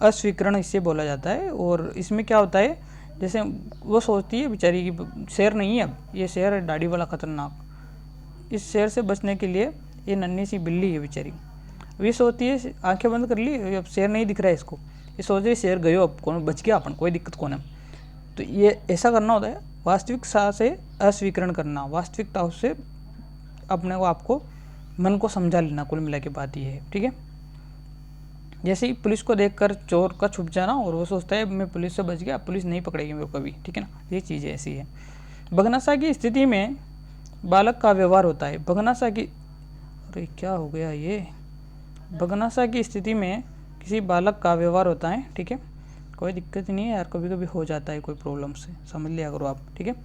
अस्वीकरण इसे बोला जाता है। और इसमें क्या होता है, जैसे वो सोचती है बेचारी कि शेर नहीं है, अब ये शेर है दाढ़ी वाला खतरनाक, इस शेर से बचने के लिए ये नन्ही सी बिल्ली है बेचारी, ये सोचती है, आंखें बंद कर ली, अब शेर नहीं दिख रहा है इसको, ये सोच रही शेर गयो, अब कौन बच गया, अपन कोई दिक्कत कौन है। तो ये ऐसा करना होता है, वास्तविकता से अस्वीकरण करना, वास्तविकता से अपने को आपको मन को समझा लेना, कुल मिला के बात ये है, ठीक है। जैसे ही पुलिस को देखकर चोर का छुप जाना और वो सोचता है मैं पुलिस से बच गया, पुलिस नहीं पकड़ेगी मेरे को कभी, ठीक है ना, ये चीज़ें ऐसी है। भग्नाशा की स्थिति में बालक का व्यवहार होता है, भग्नाशा की, अरे क्या हो गया ये, भग्नाशा की स्थिति में किसी बालक का व्यवहार होता है, ठीक है, कोई दिक्कत नहीं है यार, कभी कभी हो जाता है कोई प्रॉब्लम से, समझ लिया करो आप, ठीक है।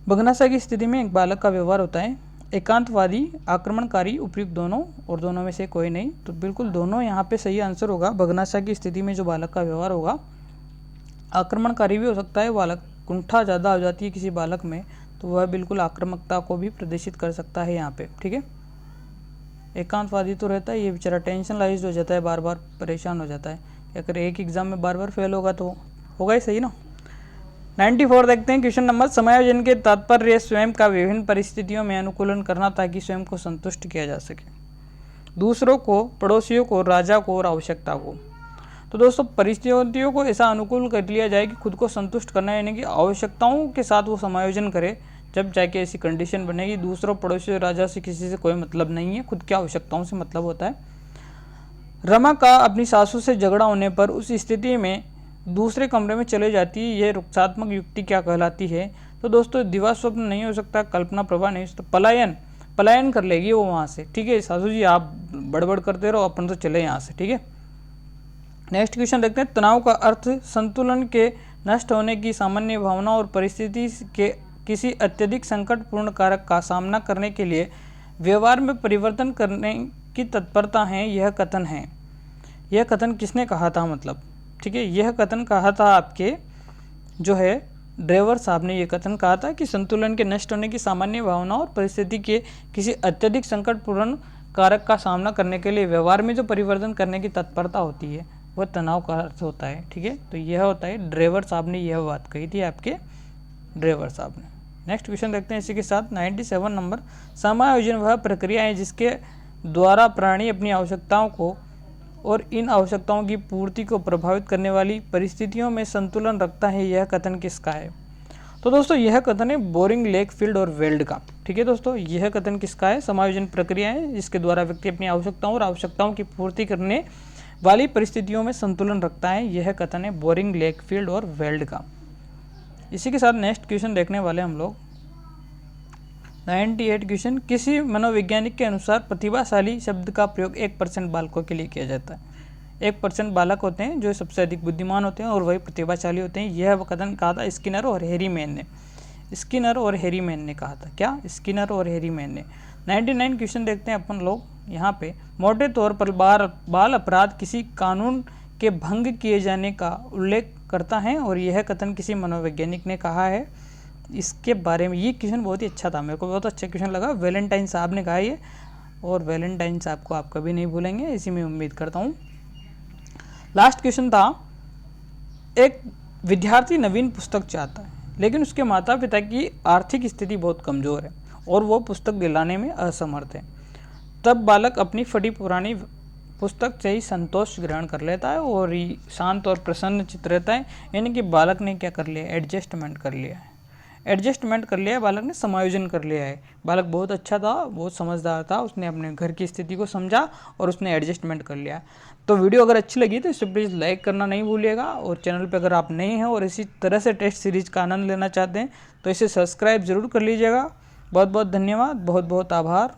भग्नाशा की स्थिति में एक बालक का व्यवहार होता है, एकांतवादी, आक्रमणकारी, उपयुक्त दोनों और दोनों में से कोई नहीं, तो बिल्कुल दोनों यहाँ पे सही आंसर होगा। भग्नाशा की स्थिति में जो बालक का व्यवहार होगा, आक्रमणकारी भी हो सकता है, बालक कुंठा ज़्यादा हो जाती है किसी बालक में तो वह बिल्कुल आक्रामकता को भी प्रदर्शित कर सकता है यहाँ पे, ठीक है। एकांतवादी तो रहता है, ये बेचारा टेंशनलाइज्ड हो जाता है, बार बार परेशान हो जाता है, अगर एक एग्जाम में बार बार फेल होगा तो होगा ही सही ना। 94 देखते हैं क्वेश्चन नंबर। समायोजन के तात्पर्य स्वयं का विभिन्न परिस्थितियों में अनुकूलन करना ताकि स्वयं को संतुष्ट किया जा सके, दूसरों को, पड़ोसियों को, राजा को और आवश्यकता को। तो दोस्तों परिस्थितियों को ऐसा अनुकूल कर लिया जाए कि खुद को संतुष्ट करना, यानी कि आवश्यकताओं के साथ वो समायोजन करे, जब जाके ऐसी कंडीशन बनेगी। दूसरों, पड़ोसियों, राजा से किसी से कोई मतलब नहीं है, खुद की आवश्यकताओं से मतलब होता है। रमा का अपनी सासू से झगड़ा होने पर उस स्थिति में दूसरे कमरे में चले जाती है, यह रुक्षात्मक युक्ति क्या कहलाती है? तो दोस्तों दिवा स्वप्न नहीं हो सकता, कल्पना प्रभा नहीं, तो पलायन कर लेगी वो वहाँ से, ठीक है। सासू जी आप बड़बड़ करते रहो, अपन तो चले यहाँ से, ठीक है। नेक्स्ट क्वेश्चन देखते हैं। तनाव का अर्थ संतुलन के नष्ट होने की सामान्य भावना और परिस्थिति के किसी अत्यधिक संकटपूर्ण कारक का सामना करने के लिए व्यवहार में परिवर्तन करने की तत्परता है, यह कथन है। यह कथन किसने कहा था, मतलब, ठीक है, यह कथन कहा था आपके जो है ड्रेवर साहब ने। यह कथन कहा था कि संतुलन के नष्ट होने की सामान्य भावना और परिस्थिति के किसी अत्यधिक संकटपूर्ण कारक का सामना करने के लिए व्यवहार में जो परिवर्तन करने की तत्परता होती है वह तनाव का अर्थ होता है, ठीक है। तो यह होता है, ड्रेवर साहब ने यह बात कही थी आपके ड्रेवर साहब ने। नेक्स्ट क्वेश्चन देखते हैं इसी के साथ 97 नंबर। समायोजन वह प्रक्रिया है जिसके द्वारा प्राणी अपनी आवश्यकताओं को और इन आवश्यकताओं की पूर्ति को प्रभावित करने वाली परिस्थितियों में संतुलन रखता है, यह कथन किसका है? तो दोस्तों यह कथन है बोरिंग, लेकफील्ड और वेल्ड का, ठीक है दोस्तों। यह कथन किसका है? समायोजन प्रक्रिया है जिसके द्वारा व्यक्ति अपनी आवश्यकताओं और आवश्यकताओं की पूर्ति करने वाली परिस्थितियों में संतुलन रखता है, यह कथन है बोरिंग, लेकफील्ड और वेल्ड का। इसी के साथ नेक्स्ट क्वेश्चन देखने वाले हम लोग 98 क्वेश्चन। किसी मनोवैज्ञानिक के अनुसार प्रतिभाशाली शब्द का प्रयोग 1% बालकों के लिए किया जाता है। 1% बालक होते हैं जो सबसे अधिक बुद्धिमान होते हैं और वही प्रतिभाशाली होते हैं, यह कथन कहा था स्किनर और हैरीमैन ने। स्किनर और हैरीमैन ने कहा था, क्या? स्किनर और हैरीमैन ने। 99 क्वेश्चन देखते हैं अपन लोग यहाँ पे। मोटे तौर पर बाल अपराध किसी कानून के भंग किए जाने का उल्लेख करता है और यह कथन किसी मनोवैज्ञानिक ने कहा है। इसके बारे में ये क्वेश्चन बहुत ही अच्छा था, मेरे को बहुत अच्छा क्वेश्चन लगा। वैलेंटाइन साहब ने कहा ये, और वैलेंटाइन साहब को आप कभी नहीं भूलेंगे, इसी में उम्मीद करता हूँ। लास्ट क्वेश्चन था, एक विद्यार्थी नवीन पुस्तक चाहता है लेकिन उसके माता पिता की आर्थिक स्थिति बहुत कमज़ोर है और वो पुस्तक दिलाने में असमर्थ है। तब बालक अपनी फटी पुरानी पुस्तक से ही संतोष ग्रहण कर लेता है और ही शांत और प्रसन्न चित्त रहता है। यानी कि बालक ने क्या कर लिया, एडजस्टमेंट कर लिया है। एडजस्टमेंट कर लिया है बालक ने, समायोजन कर लिया है। बालक बहुत अच्छा था, बहुत समझदार था, उसने अपने घर की स्थिति को समझा और उसने एडजस्टमेंट कर लिया। तो वीडियो अगर अच्छी लगी तो इसे प्लीज़ लाइक करना नहीं भूलिएगा, और चैनल पर अगर आप नए हैं और इसी तरह से टेस्ट सीरीज का आनंद लेना चाहते हैं तो इसे सब्सक्राइब ज़रूर कर लीजिएगा। बहुत बहुत धन्यवाद, बहुत बहुत आभार।